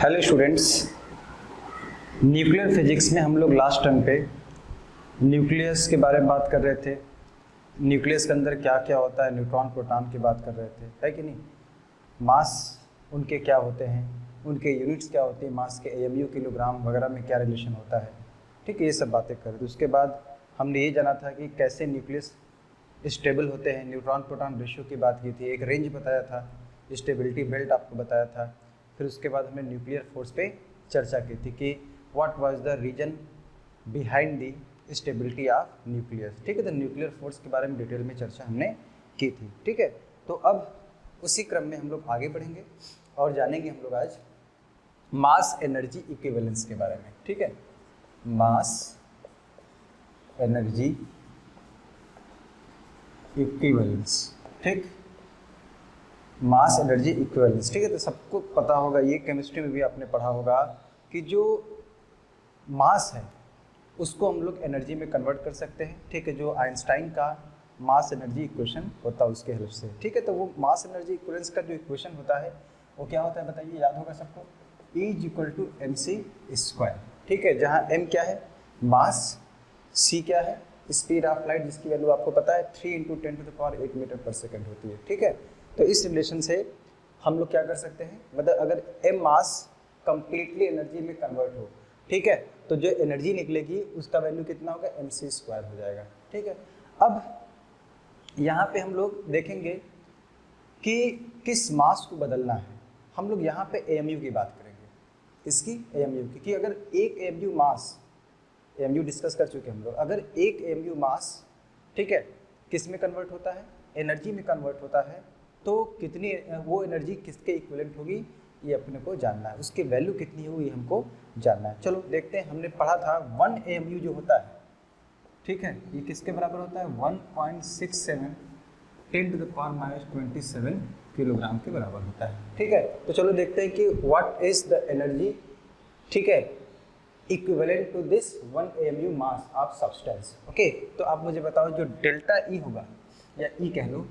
Hello students, nuclear physics में हम लोग लास्ट टर्म पे न्यूक्लियस के बारे में बात कर रहे थे। न्यूक्लियस के अंदर क्या क्या होता है, न्यूट्रॉन प्रोटॉन की बात कर रहे थे, है कि नहीं। मास उनके क्या होते हैं, उनके यूनिट्स क्या होती है, मास के एएमयू किलोग्राम वगैरह में क्या रिलेशन होता है, ठीक है, ये सब बातें कर रहे थे। उसके बाद हमने ये जाना था कि कैसे न्यूक्लियस स्टेबल होते हैं, न्यूट्रॉन प्रोटॉन रेशियो की बात की थी, एक रेंज बताया था, स्टेबिलिटी बेल्ट आपको बताया था। फिर उसके बाद हमने न्यूक्लियर फोर्स पे चर्चा की थी कि what was the reason behind the stability of nucleus, ठीक है। तो न्यूक्लियर फोर्स के बारे में डिटेल में चर्चा हमने की थी, ठीक है। तो अब उसी क्रम में हम लोग आगे बढ़ेंगे और जानेंगे हम लोग आज मास एनर्जी इक्विवेलेंस के बारे में, ठीक है। मास एनर्जी इक्विवेलेंस, ठीक, मास एनर्जी इक्विवेलेंस, ठीक है। तो सबको पता होगा, ये केमिस्ट्री में भी आपने पढ़ा होगा कि जो मास है उसको हम लोग एनर्जी में कन्वर्ट कर सकते हैं, ठीक है। जो आइंस्टाइन का मास एनर्जी इक्वेशन होता है उसके हेल्प से, ठीक है। तो वो मास एनर्जी इक्विवेलेंस का जो इक्वेशन होता है वो क्या होता है बताइए, याद होगा सबको, E = mc², ठीक है। जहाँ m क्या है मास, c क्या है स्पीड ऑफ लाइट, जिसकी वैल्यू आपको पता है 3 × 10⁸ मीटर/सेकंड होती है, ठीक है। तो इस रिलेशन से हम लोग क्या कर सकते हैं, मतलब अगर m मास कंप्लीटली एनर्जी में कन्वर्ट हो, ठीक है, तो जो एनर्जी निकलेगी उसका वैल्यू कितना होगा, mc² हो जाएगा, ठीक है। अब यहाँ पे हम लोग देखेंगे कि किस मास को बदलना है। हम लोग यहाँ पे AMU की बात करेंगे, इसकी AMU की, कि अगर एक AMU मास, AMU डिस्कस कर चुके हम लोग, अगर एक AMU मास, ठीक है, किस में कन्वर्ट होता है, एनर्जी में कन्वर्ट होता है, तो कितनी वो एनर्जी किसके इक्विवेलेंट होगी ये अपने को जानना है, उसकी वैल्यू कितनी होगी ये हमको जानना है। चलो देखते हैं, हमने पढ़ा था 1 AMU जो होता है, ठीक है, ये किसके बराबर होता है, 1.67 × 10⁻27 किलोग्राम के बराबर होता है, ठीक है। तो चलो देखते हैं कि व्हाट इज द एनर्जी, ठीक है, equivalent to this 1 AMU mass of substance, okay. तो आप मुझे बताओ जो डेल्टा E होगा, या E कह लो,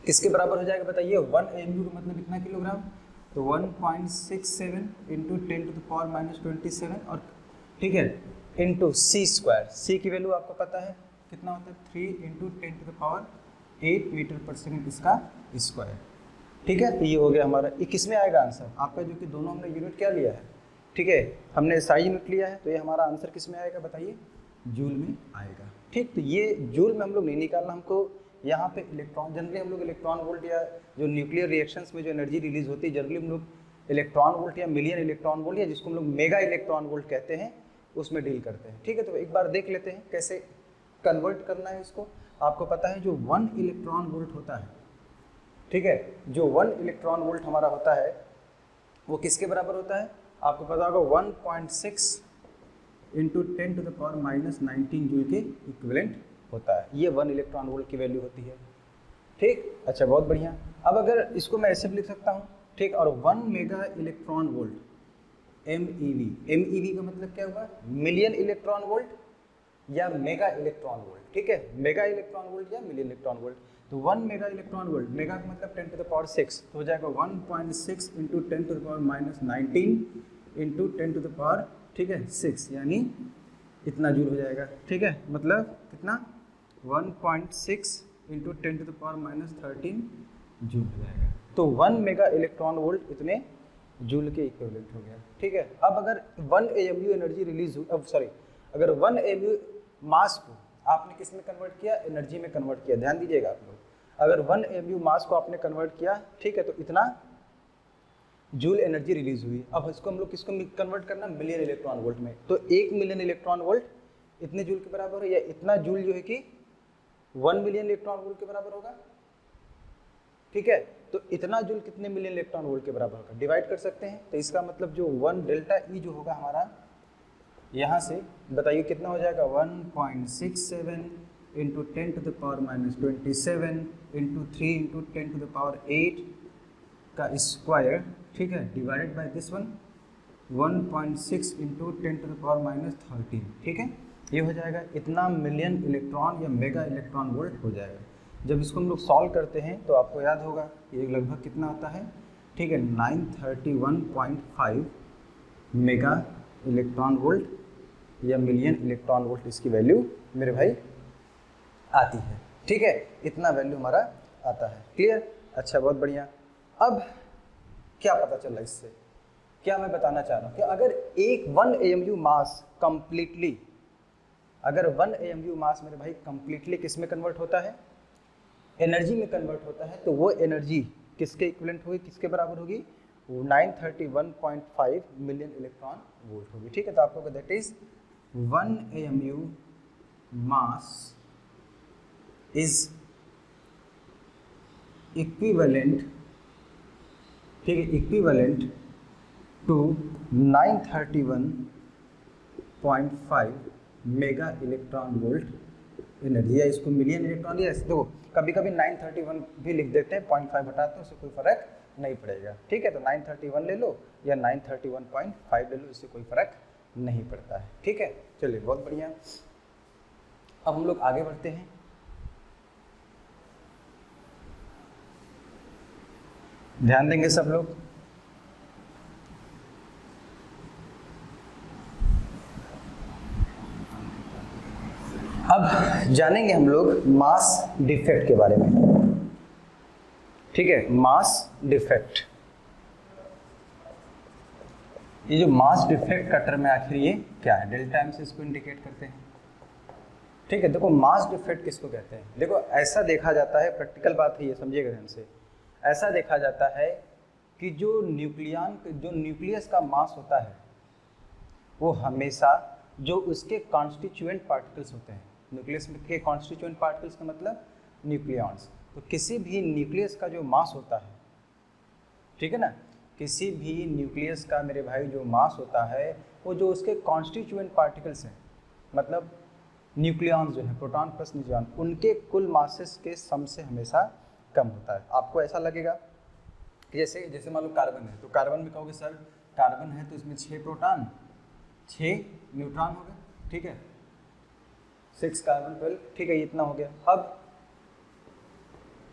किसके बराबर हो जाएगा बताइए, 1 AMU का मतलब कितना किलोग्राम, तो 1.67 × 10⁻27 और, ठीक है, इंटू c², c की वैल्यू आपको पता है कितना होता है, 3 × 10⁸ मीटर/सेकंड इसका स्क्वायर, ठीक है। तो ये हो गया हमारा, ये किस में आएगा आंसर आपका, जो कि दोनों हमने यूनिट क्या लिया है, ठीक है, हमने SI यूनिट लिया है, तो ये हमारा आंसर किस में आएगा बताइए, जूल में आएगा, ठीक। तो ये जूल में हम लोग नहीं निकालना, हमको यहाँ पे इलेक्ट्रॉन, जनरली हम लोग इलेक्ट्रॉन वोल्ट या जो न्यूक्लियर रिएक्शंस में जो एनर्जी रिलीज होती है, जनरली हम लोग इलेक्ट्रॉन वोल्ट या मिलियन इलेक्ट्रॉन वोल्ट, या जिसको हम लोग मेगा इलेक्ट्रॉन वोल्ट कहते हैं, उसमें डील करते हैं, ठीक है। तो एक बार देख लेते हैं कैसे कन्वर्ट करना है इसको। आपको पता है जो 1 इलेक्ट्रॉन वोल्ट होता है, ठीक है, जो 1 इलेक्ट्रॉन वोल्ट हमारा होता है वो किसके बराबर होता है, आपको पता होगा 1.6 × 10⁻⁻19 जूल के इक्विवेलेंट होता है, ये 1 इलेक्ट्रॉन वोल्ट की वैल्यू होती है, ठीक। अच्छा, बहुत बढ़िया। अब अगर इसको मैं ऐसे भी लिख सकता हूँ, ठीक, और 1 mega electron volt MEV, MEV का मतलब क्या हुआ, मिलियन इलेक्ट्रॉन वोल्ट या मेगा इलेक्ट्रॉन वोल्ट, ठीक है, मेगा इलेक्ट्रॉन वोल्ट या मिलियन इलेक्ट्रॉन वोल्ट। तो 1 मेगा इलेक्ट्रॉन वोल्ट, मेगा का मतलब 10⁻6, तो हो जाएगा 1.6 × 10⁻⁻19 × 10⁻, ठीक है, 6, यानी इतना जूल हो जाएगा, ठीक है, मतलब कितना 1.6 × 10⁻13 जूल हो जाएगा। तो 1 मेगा इलेक्ट्रॉन वोल्ट इतने जूल के इक्विवेलेंट हो गया, ठीक है। अब अगर 1 AMU एनर्जी रिलीज हुई, अब सॉरी, अगर 1 AMU मास को आपने किस में कन्वर्ट किया, एनर्जी में कन्वर्ट किया, ध्यान दीजिएगा आप लोग, अगर 1 AMU मास को आपने कन्वर्ट किया, ठीक है, तो इतना जूल एनर्जी रिलीज हुई। अब इसको हम लोग किसको कन्वर्ट करना, मिलियन इलेक्ट्रॉन वोल्ट में, तो 1 मिलियन इलेक्ट्रॉन वोल्ट इतने जूल के बराबर है, या इतना जूल जो है कि 1 मिलियन इलेक्ट्रॉन वोल्ट के बराबर होगा, ठीक है। तो इतना जूल कितने मिलियन इलेक्ट्रॉन वोल्ट के बराबर होगा, डिवाइड कर सकते हैं। तो इसका मतलब जो 1 डेल्टा E जो होगा हमारा, यहाँ से बताइए कितना हो जाएगा, 1.67 × 10⁻⁻27 × 3 × 10⁸ का स्क्वायर, ठीक है, डिवाइडेड बाय दिस वन 1.6 × 10⁻13, ठीक है, ये हो जाएगा इतना मिलियन इलेक्ट्रॉन या मेगा इलेक्ट्रॉन वोल्ट हो जाएगा। जब इसको हम लोग सॉल्व करते हैं तो आपको याद होगा ये लगभग कितना आता है, ठीक है, 931.5 मेगा इलेक्ट्रॉन वोल्ट या मिलियन इलेक्ट्रॉन वोल्ट इसकी वैल्यू मेरे भाई आती है। ठीक है, इतना वैल्यू हमारा आता है। क्लियर? अच्छा, बहुत बढ़िया। अब क्या पता चला इससे, क्या मैं बताना चाह रहा हूँ कि अगर एक 1 AMU मास कंप्लीटली, अगर 1 AMU मास मेरे भाई कंप्लीटली किस में कन्वर्ट होता है, एनर्जी में कन्वर्ट होता है, तो वो एनर्जी किसके इक्विवेलेंट होगी, किसके बराबर होगी, 931.5 मिलियन इलेक्ट्रॉन वोल्ट होगी। ठीक है, तो आपको that is 1 AMU mass is equivalent, ठीक है, equivalent to 931.5 mega electron volt energy, या इसको मिलियन इलेक्ट्रॉन दिया। देखो कभी कभी 931 भी लिख देते हैं, 0.5 हटाते हैं, उससे कोई फर्क नहीं पड़ेगा। ठीक है, तो 931 ले लो या 931.5 ले लो, इससे कोई फर्क नहीं पड़ता है। ठीक है, चलिए बहुत बढ़िया। अब हम लोग आगे बढ़ते हैं। ध्यान देंगे सब लोग। अब जानेंगे हम लोग मास डिफेक्ट के बारे में। ठीक है, मास डिफेक्ट, ये जो मास डिफेक्ट का टर्म है आखिर ये क्या है, डेल्टा एम से इसको इंडिकेट करते हैं। ठीक है, देखो मास डिफेक्ट किसको कहते हैं, देखो ऐसा देखा जाता है, प्रैक्टिकल बात है ये, समझिएगा ध्यान से। ऐसा देखा जाता है कि जो न्यूक्लियस का मास होता है वो हमेशा जो उसके कॉन्स्टिट्यूएंट पार्टिकल्स होते हैं, न्यूक्लियस के कॉन्स्टिट्यूएंट पार्टिकल्स का मतलब न्यूक्लियॉन्स, तो किसी भी न्यूक्लियस का जो मास होता है, ठीक है ना, किसी भी न्यूक्लियस का मेरे भाई जो मास होता है वो जो उसके कॉन्स्टिट्यूएंट पार्टिकल्स हैं, मतलब न्यूक्लियॉन्स जो है, प्रोटॉन प्लस न्यूट्रॉन, उनके कुल मासेस के सम से हमेशा कम होता है। आपको ऐसा लगेगा कि जैसे मान लो कार्बन है, तो कार्बन में कहोगे सर कार्बन है तो इसमें 6 प्रोटॉन 6 न्यूट्रॉन हो गए, ठीक है, 6 कार्बन 12, ठीक है, ये इतना हो गया। अब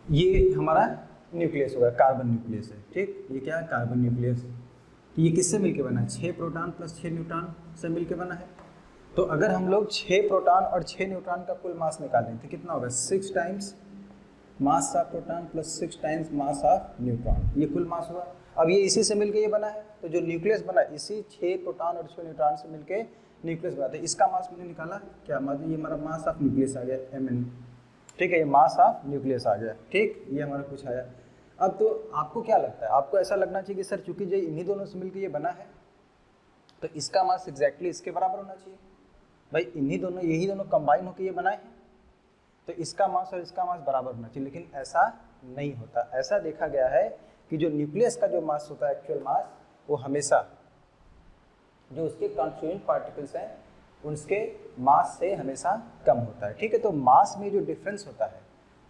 ये हमारा न्यूक्लियस होगा, कार्बन न्यूक्लियस है, ठीक, ये क्या है, कार्बन न्यूक्लियस। तो ये किससे मिलके बना है, 6 प्रोटॉन प्लस 6 न्यूट्रॉन से मिलके बना है। तो अगर हम लोग 6 प्रोटॉन और 6 न्यूट्रॉन का कुल मास निकालें तो कितना होगा, 6 times mass of proton plus 6 times mass of neutron, ये कुल मास हुआ। अब ये इसी से मिलके ये बना है, तो जो न्यूक्लियस बना इसी 6 प्रोटॉन और 6 न्यूट्रॉन से मिलके न्यूक्लियस बनाते हैं। इसका मास मैंने निकाला क्या, मतलब ये हमारा मास ऑफ न्यूक्लियस आ गया Mn, ठीक है, ये मास ऑफ न्यूक्लियस आ गया, ठीक, ये हमारा कुछ आया। अब तो आपको क्या लगता है, आपको ऐसा लगना चाहिए कि सर चूंकि जो इन्हीं दोनों से मिलकर ये बना है तो इसका मास एग्जैक्टली इसके बराबर होना चाहिए। भाई इन्हीं दोनों, यही दोनों कंबाइन होकर ये बनाए हैं, तो इसका मास और इसका मास बराबर होना चाहिए, लेकिन ऐसा नहीं होता। ऐसा देखा गया है कि जो न्यूक्लियस का जो मास होता है, एक्चुअल मास, वो हमेशा जो उसके कॉन्स्टिट्यूएंट पार्टिकल्स हैं उसके मास से हमेशा कम होता है। ठीक है, तो मास में जो डिफरेंस होता है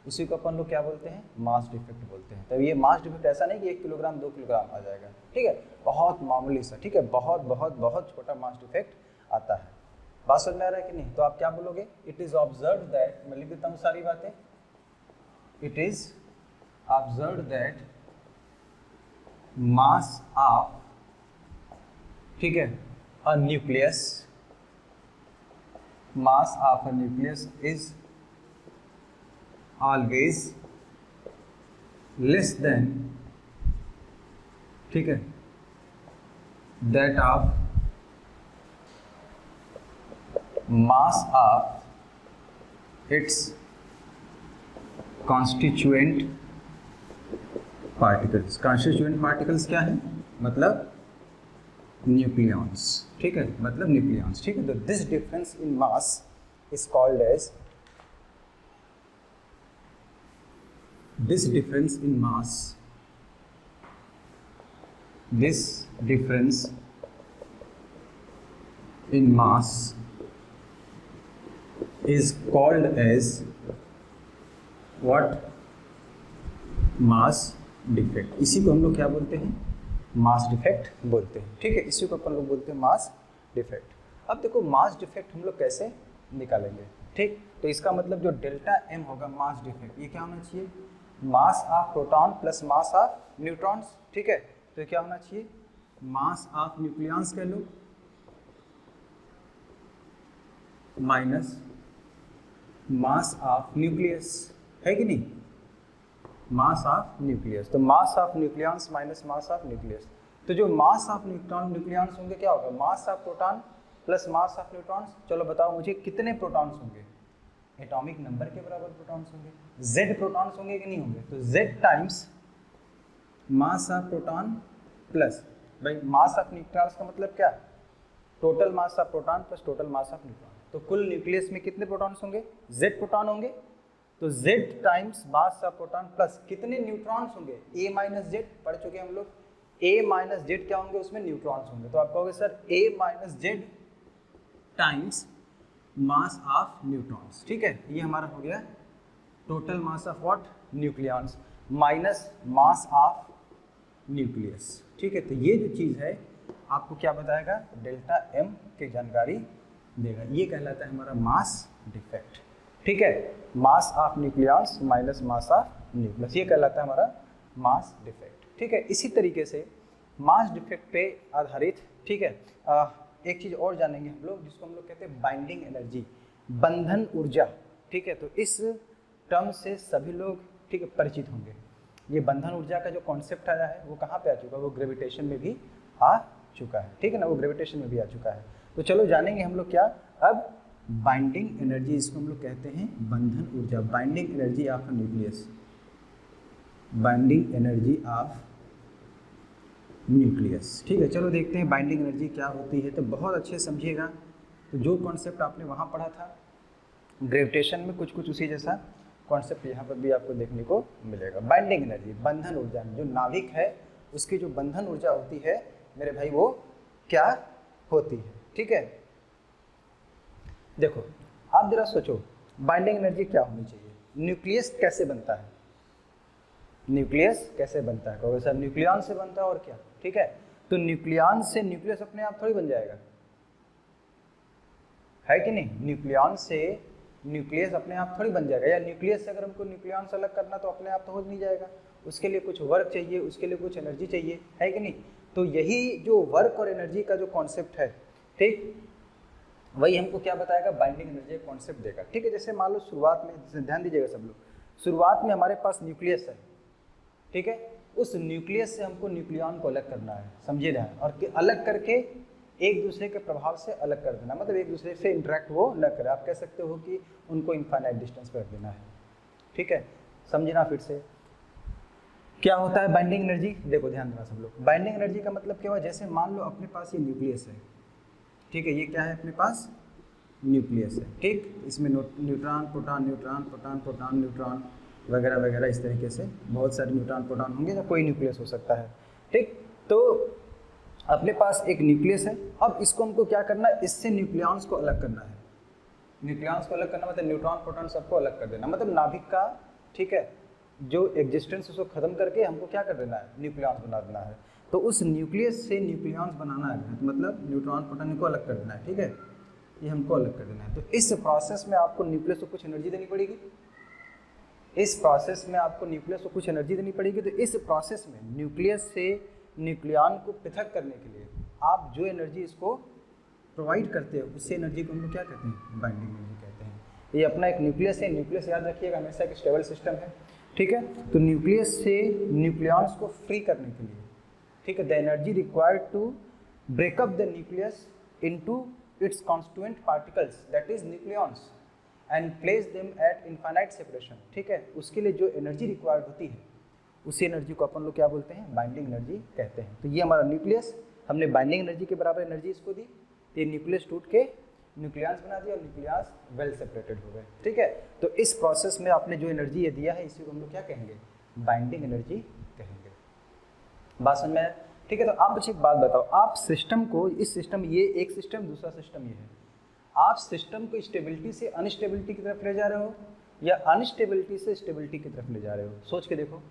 उसी को अपन लोग क्या बोलते हैं, मास डिफेक्ट बोलते हैं। तो ये मास डिफेक्ट ऐसा नहीं कि 1 किलोग्राम 2 किलोग्राम आ जाएगा, ठीक है, बहुत मामूली सा, ठीक है, बहुत बहुत बहुत छोटा मास डिफेक्ट आता है। बात समझ में आ रहा है कि नहीं? तो आप क्या बोलोगे, इट इज ऑब्जर्व दैट, मैं लिख देता हूँ सारी बातें, it is observe that mass of, ठीक है, a nucleus, mass of a nucleus is always less than, ठीक है, that of mass of its constituent particles। constituent particles क्या है, मतलब न्यूक्लियॉन्स, ठीक है, मतलब न्यूक्लियॉन्स, ठीक है। तो this difference in mass is called as, this difference in mass, this difference in mass is called as what, mass defect। इसी को हम लोग क्या बोलते हैं, मास डिफेक्ट बोलते हैं, ठीक है, इसी को अपन लोग बोलते हैं मास डिफेक्ट। अब देखो मास डिफेक्ट हम लोग कैसे निकालेंगे, ठीक, तो इसका मतलब जो डेल्टा एम होगा मास डिफेक्ट, ये क्या होना चाहिए, mass of proton plus mass of neutrons, ठीक है। तो क्या होना चाहिए, मास ऑफ न्यूक्लियंस कह लो माइनस मास ऑफ न्यूक्लियस, है कि नहीं, मास ऑफ न्यूक्लियस। तो mass of nucleons minus mass of nucleus. तो जो मास ऑफ न्यूक्लियंस होंगे क्या होगा, mass of proton plus mass of neutrons. चलो बताओ मुझे कितने प्रोटॉन्स होंगे, एटॉमिक नंबर के बराबर प्रोटॉन्स होंगे, z प्रोटॉन्स होंगे कि नहीं होंगे। तो z times mass of proton plus, भाई मास ऑफ न्यूट्रॉन्स का मतलब क्या, total mass of proton plus total mass of neutron. तो कुल न्यूक्लियस में कितने प्रोटॉन्स होंगे, z प्रोटॉन होंगे। तो z times mass of proton plus कितने न्यूट्रॉन्स होंगे, a माइनस जेड, पढ़ चुके हम लोग, a माइनस जेड क्या होंगे, उसमें न्यूट्रॉन्स होंगे। तो आप कहोगे sir a minus Z times mass of neutrons, ठीक है। ये हमारा हो गया total mass of what, nucleons minus mass of nucleus, ठीक है। तो ये जो चीज़ है आपको क्या बताएगा, डेल्टा m की जानकारी देगा। ये कहलाता है हमारा मास डिफेक्ट, ठीक है। Mass of nucleus minus mass of nucleus, ये कहलाता है हमारा मास डिफेक्ट, ठीक है। इसी तरीके से मास डिफेक्ट पे आधारित, ठीक है, एक चीज़ और जानेंगे हम लोग जिसको हम लोग कहते हैं बाइंडिंग एनर्जी, बंधन ऊर्जा, ठीक है। तो इस टर्म से सभी लोग, ठीक है, परिचित होंगे। ये बंधन ऊर्जा का जो कॉन्सेप्ट आया है वो कहाँ पे आ चुका है, वो ग्रेविटेशन में भी आ चुका है, ठीक है ना, वो ग्रेविटेशन में भी आ चुका है। तो चलो जानेंगे हम लोग क्या अब, बाइंडिंग एनर्जी, इसको हम लोग कहते हैं बंधन ऊर्जा, binding energy of nucleus, binding energy of nucleus, ठीक है। चलो देखते हैं बाइंडिंग एनर्जी क्या होती है। तो बहुत अच्छे समझिएगा, तो जो कॉन्सेप्ट आपने वहाँ पढ़ा था ग्रेविटेशन में, कुछ कुछ उसी जैसा कॉन्सेप्ट यहाँ पर भी आपको देखने को मिलेगा। बाइंडिंग एनर्जी, बंधन ऊर्जा, जो नाभिक है उसकी जो बंधन ऊर्जा होती है मेरे भाई, वो क्या होती है, ठीक है। देखो आप जरा सोचो बाइंडिंग एनर्जी क्या होनी चाहिए, न्यूक्लियस कैसे बनता है, न्यूक्लियस कैसे बनता है, कहोगे सर न्यूक्लियन से बनता है और क्या, ठीक है। तो न्यूक्लियन से न्यूक्लियस अपने आप थोड़ी बन जाएगा, है कि नहीं, न्यूक्लियन से न्यूक्लियस अपने आप थोड़ी बन जाएगा, या न्यूक्लियस से अगर हमको न्यूक्लियन से अलग करना तो अपने आप तो हो नहीं जाएगा, उसके लिए कुछ वर्क चाहिए, उसके लिए कुछ एनर्जी चाहिए, है कि नहीं। तो यही जो वर्क और एनर्जी का जो कॉन्सेप्ट है, ठीक, वही हमको क्या बताएगा, बाइंडिंग एनर्जी कॉन्सेप्ट देगा, ठीक है। जैसे मान लो शुरुआत में, ध्यान दीजिएगा सब लोग, शुरुआत में हमारे पास न्यूक्लियस है, ठीक है, उस न्यूक्लियस से हमको न्यूक्लियन को अलग करना है, समझिए ध्यान, और अलग करके एक दूसरे के प्रभाव से अलग कर देना, मतलब एक दूसरे से इंटरेक्ट वो न करे, आप कह सकते हो कि उनको इनफाइनाइट डिस्टेंस पर रख देना है, ठीक है। समझना फिर से क्या होता है बाइंडिंग एनर्जी, देखो ध्यान देना सब लोग। बाइंडिंग एनर्जी का मतलब क्या हुआ, जैसे मान लो अपने पास ये न्यूक्लियस है, ठीक है, ये क्या है अपने पास, न्यूक्लियस है, ठीक, इसमें neutron proton neutron proton proton neutron वगैरह वगैरह, इस तरीके से बहुत सारे न्यूट्रॉन प्रोटॉन होंगे, या कोई न्यूक्लियस हो सकता है, ठीक। तो अपने पास एक न्यूक्लियस है, अब इसको हमको क्या करना है, इससे न्यूक्लियॉन्स को अलग करना है, न्यूक्लियॉन्स को अलग करना मतलब न्यूट्रॉन प्रोटॉन सबको अलग कर देना, मतलब नाभिक का, ठीक है, जो एग्जिस्टेंस उसको खत्म करके हमको क्या कर देना है, न्यूक्लियॉन्स बना देना है। तो उस न्यूक्लियस से न्यूक्लियॉन्स बनाना है, तो मतलब न्यूट्रॉन प्रोटॉन को अलग कर देना है, ठीक है, ये हमको अलग कर देना है। तो इस प्रोसेस में आपको न्यूक्लियस को कुछ एनर्जी देनी पड़ेगी, इस प्रोसेस में आपको न्यूक्लियस को कुछ एनर्जी देनी पड़ेगी। तो इस प्रोसेस में न्यूक्लियस से न्यूक्लियन को पृथक करने के लिए आप जो एनर्जी इसको प्रोवाइड करते हो, उससे एनर्जी को हम लोग क्या कहते हैं, बाइंडिंग एनर्जी कहते हैं। ये अपना एक न्यूक्लियस है, न्यूक्लियस याद रखिएगा हमेशा एक स्टेबल सिस्टम है, ठीक है। तो न्यूक्लियस से न्यूक्लियंस को फ्री करने के लिए, ठीक है, the energy required to break up the nucleus into its constituent particles, that is nucleons, and place them at infinite separation, ठीक है, उसके लिए जो एनर्जी रिक्वायर्ड होती है उसी एनर्जी को अपन लोग क्या बोलते हैं, बाइंडिंग एनर्जी कहते हैं। तो ये हमारा न्यूक्लियस, हमने बाइंडिंग एनर्जी के बराबर एनर्जी इसको दी, तो ये न्यूक्लियस टूट के न्यूक्लियस बना दिया और न्यूक्लियस वेल सेपरेटेड हो गए, ठीक है। तो इस प्रोसेस में आपने जो एनर्जी ये दिया है इसी को हम लोग क्या कहेंगे, बाइंडिंग एनर्जी कहेंगे। बात समझ में आया, ठीक है। तो आप मुझे एक बात बताओ, आप सिस्टम को, इस सिस्टम, ये एक सिस्टम, दूसरा सिस्टम ये है, आप सिस्टम को स्टेबिलिटी से अनस्टेबिलिटी की तरफ ले जा रहे हो या अनस्टेबिलिटी से स्टेबिलिटी की तरफ ले जा रहे हो, सोच के देखो,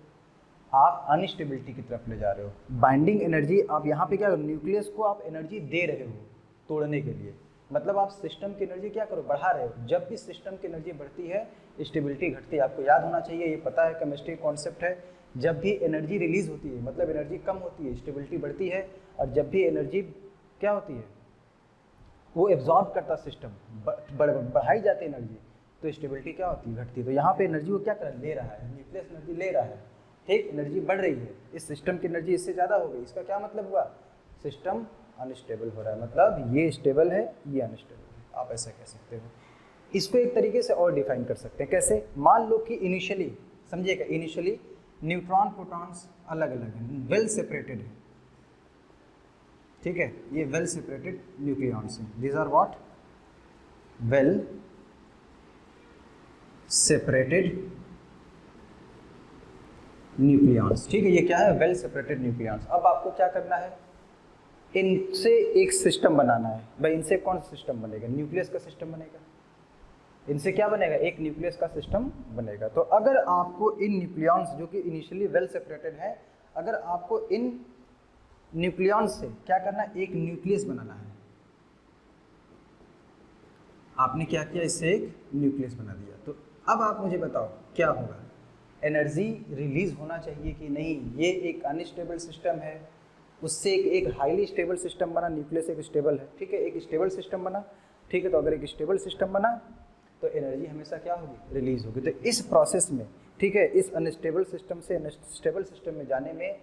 आप अनस्टेबिलिटी की तरफ ले जा रहे हो। बाइंडिंग एनर्जी आप यहाँ पे क्या, न्यूक्लियस को आप एनर्जी दे रहे हो तोड़ने के लिए, मतलब आप सिस्टम की एनर्जी क्या करो, बढ़ा रहे हो। जब भी सिस्टम की एनर्जी बढ़ती है स्टेबिलिटी घटती है। आपको याद होना चाहिए, ये पता है, केमिस्ट्री कॉन्सेप्ट है। जब भी एनर्जी रिलीज होती है मतलब एनर्जी कम होती है, स्टेबिलिटी बढ़ती है। और जब भी एनर्जी क्या होती है, वो एब्जॉर्ब करता सिस्टम, बढ़ाई जाती है एनर्जी, तो स्टेबिलिटी क्या होती है, घटती है। तो यहाँ पे एनर्जी वो क्या कर ले रहा है, न्यूक्लियस एनर्जी ले रहा है, ठीक, एनर्जी बढ़ रही है। इस सिस्टम की एनर्जी इससे ज़्यादा हो गई। इसका क्या मतलब हुआ, सिस्टम अनस्टेबल हो रहा है। मतलब ये स्टेबल है, ये अनस्टेबल है, आप ऐसा कह सकते हो। इसको एक तरीके से और डिफाइन कर सकते हैं, कैसे, मान लो कि इनिशियली, समझिएगा, इनिशियली न्यूट्रॉन प्रोटॉन्स अलग अलग हैं, वेल सेपरेटेड है, ठीक है, ये वेल सेपरेटेड न्यूक्लियॉन्स हैं। These are what, well separated nucleons, ठीक है, ये क्या है, वेल सेपरेटेड न्यूक्लियॉन्स। अब आपको क्या करना है, इनसे एक सिस्टम बनाना है। भाई इनसे कौन सा सिस्टम बनेगा, न्यूक्लियस का सिस्टम बनेगा। इनसे क्या बनेगा, एक न्यूक्लियस का सिस्टम बनेगा। तो अगर आपको इन न्यूक्लियॉन्स जो कि इनिशियली वेल सेपरेटेड है, अगर आपको इन न्यूक्लियॉन्स से क्या करना है, एक न्यूक्लियस बनाना है। आपने क्या किया, इससे एक न्यूक्लियस बना दिया। तो अब आप मुझे बताओ क्या होगा, एनर्जी रिलीज होना चाहिए कि नहीं। ये एक अनस्टेबल सिस्टम है, उससे एक हाईली स्टेबल सिस्टम बना, न्यूक्लियस एक स्टेबल है, ठीक है, एक स्टेबल सिस्टम बना, ठीक है। तो अगर एक स्टेबल सिस्टम बना तो एनर्जी हमेशा क्या होगी, रिलीज होगी। तो इस प्रोसेस में, ठीक है, इस अनस्टेबल सिस्टम से स्टेबल सिस्टम में जाने में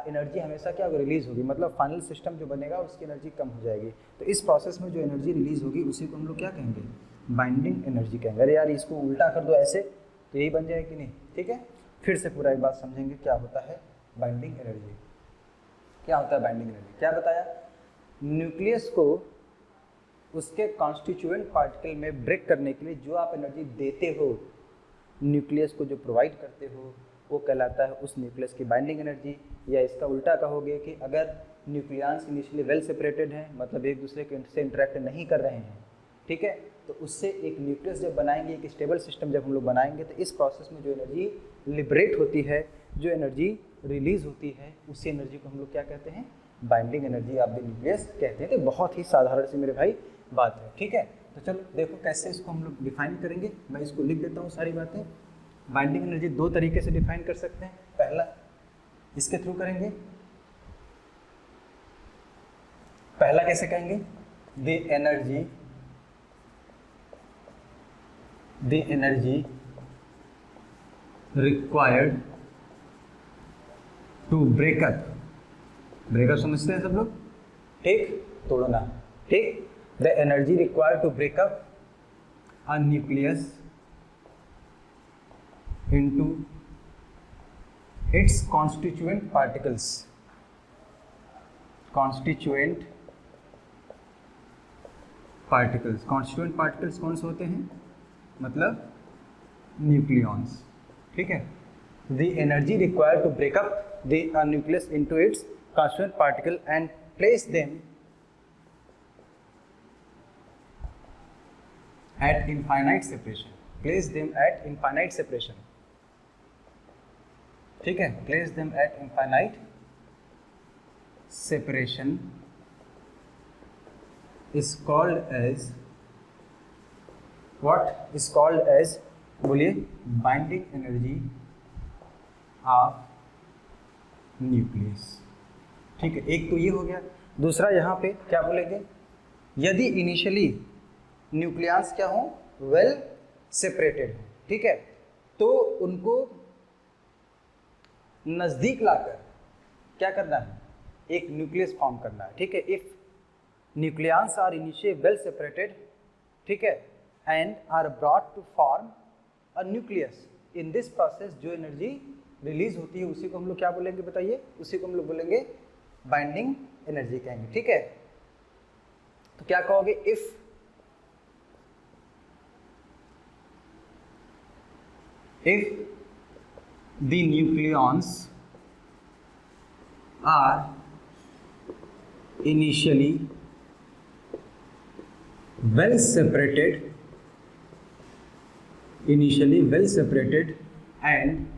एनर्जी हमेशा क्या होगी, रिलीज होगी। मतलब फाइनल सिस्टम जो बनेगा उसकी एनर्जी कम हो जाएगी। तो इस प्रोसेस में जो एनर्जी रिलीज होगी उसी को हम लोग क्या कहेंगे, बाइंडिंग एनर्जी कहेंगे। अरे यार इसको उल्टा कर दो ऐसे तो यही बन जाएगा कि नहीं, ठीक है। फिर से पूरा एक बात समझेंगे क्या होता है बाइंडिंग एनर्जी। क्या होता है बाइंडिंग एनर्जी, क्या बताया, न्यूक्लियस को उसके कॉन्स्टिट्यूएंट पार्टिकल में ब्रेक करने के लिए जो आप एनर्जी देते हो, न्यूक्लियस को जो प्रोवाइड करते हो, वो कहलाता है उस न्यूक्लियस की बाइंडिंग एनर्जी। या इसका उल्टा कहोगे कि अगर न्यूक्लियॉन्स इनिशियली वेल सेपरेटेड हैं, मतलब एक दूसरे के से इंटरेक्ट नहीं कर रहे हैं, ठीक है, तो उससे एक न्यूक्लियस जब बनाएंगे, एक स्टेबल सिस्टम जब हम लोग बनाएंगे, तो इस प्रोसेस में जो एनर्जी लिबरेट होती है, जो एनर्जी रिलीज होती है, उसी एनर्जी को हम लोग क्या कहते हैं, binding energy of the nucleus कहते हैं। तो बहुत ही साधारण सी मेरे भाई बात है, ठीक है। तो चलो देखो कैसे इसको हम लोग डिफाइन करेंगे। मैं इसको लिख देता हूँ सारी बातें। बाइंडिंग एनर्जी दो तरीके से डिफाइन कर सकते हैं। पहला इसके थ्रू करेंगे, पहला कैसे कहेंगे, the energy required to break up, break up समझते हैं सब लोग, ठीक, तोड़ना, ठीक, the energy required to break up a nucleus into its constituent particles कौन से होते हैं, मतलब न्यूक्लियॉन्स, ठीक है। The energy required to break up the nucleus into its constituent particle and place them at infinite separation, ठीक है, place them at infinite separation is called as what, is called as, बोलिए, binding energy of nucleus, ठीक है। एक तो ये हो गया। दूसरा यहाँ पे क्या बोलेंगे, यदि इनिशियली न्यूक्लियस क्या हो, वेल सेपरेटेड हो, ठीक है, तो उनको नज़दीक लाकर क्या करना है, एक न्यूक्लियस फॉर्म करना है, ठीक है। If nucleus are initially well separated, ठीक है, and are brought to form a nucleus, in this process जो एनर्जी रिलीज होती है उसी को हम लोग क्या बोलेंगे, बताइए, उसी को हम लोग बोलेंगे बाइंडिंग एनर्जी कहेंगे, ठीक है। तो क्या कहोगे, if the nucleons are initially well separated and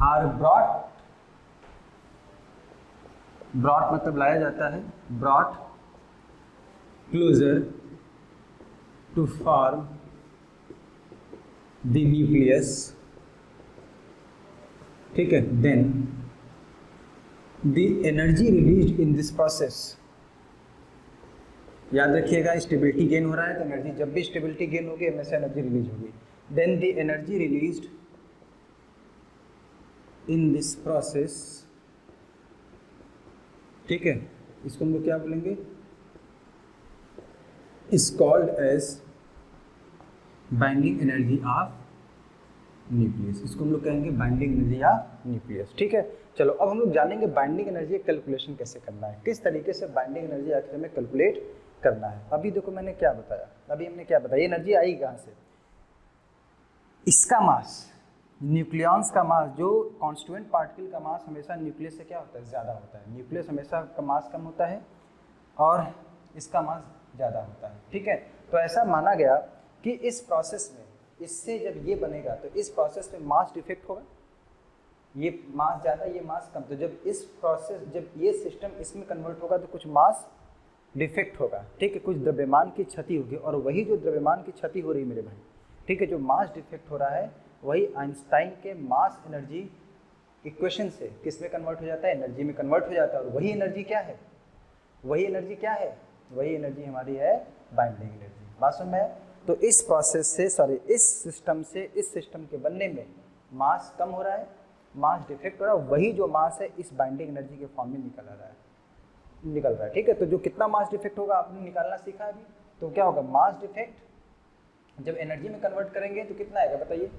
are brought मतलब लाया जाता है, brought closer to form the nucleus, ठीक है, then the energy released in this process, याद रखिएगा स्टेबिलिटी गेन हो रहा है तो एनर्जी, जब भी स्टेबिलिटी गेन होगी हमेशा एनर्जी रिलीज होगी, then the energy released in this process, ठीक है, इसको हम लोग क्या बोलेंगे, is called as binding energy of nucleus, इसको हम लोग कहेंगे बाइंडिंग एनर्जी ऑफ न्यूक्लियस, ठीक है। चलो अब हम लोग जानेंगे बाइंडिंग एनर्जी कैलकुलेशन कैसे करना है, किस तरीके से बाइंडिंग एनर्जी आखिर में कैलकुलेट करना है। अभी देखो मैंने क्या बताया, अभी हमने क्या बताया, एनर्जी आई कहाँ से, इसका मास, न्यूक्लियॉन्स का मास, जो कॉन्स्टिट्यूएंट पार्टिकल का मास हमेशा न्यूक्लियस से क्या होता है, ज़्यादा होता है, न्यूक्लियस हमेशा का मास कम होता है और इसका मास ज़्यादा होता है, ठीक है। तो ऐसा माना गया कि इस प्रोसेस में, इससे जब ये बनेगा तो इस प्रोसेस में मास डिफेक्ट होगा, ये मास ज़्यादा ये मास कम, तो जब इस प्रोसेस, जब ये सिस्टम इसमें कन्वर्ट होगा तो कुछ मास डिफेक्ट होगा, ठीक है, कुछ द्रव्यमान की क्षति होगी, और वही जो द्रव्यमान की क्षति हो रही है मेरे भाई, ठीक है, जो मास डिफेक्ट हो रहा है वही आइंस्टाइन के मास एनर्जी इक्वेशन से किस में कन्वर्ट हो जाता है, एनर्जी में कन्वर्ट हो जाता है, और वही एनर्जी क्या है, वही एनर्जी क्या है, वही एनर्जी हमारी है बाइंडिंग एनर्जी, बात समझ में। तो इस प्रोसेस से, सॉरी, इस सिस्टम से, इस सिस्टम के बनने में मास कम हो रहा है, मास डिफेक्ट हो रहा है, वही जो मास है इस बाइंडिंग एनर्जी के फॉर्म में निकल रहा है, ठीक है। तो जो कितना मास डिफेक्ट होगा आपने निकालना सीखा अभी, तो क्या होगा, मास डिफेक्ट जब एनर्जी में कन्वर्ट करेंगे तो कितना आएगा बताइए,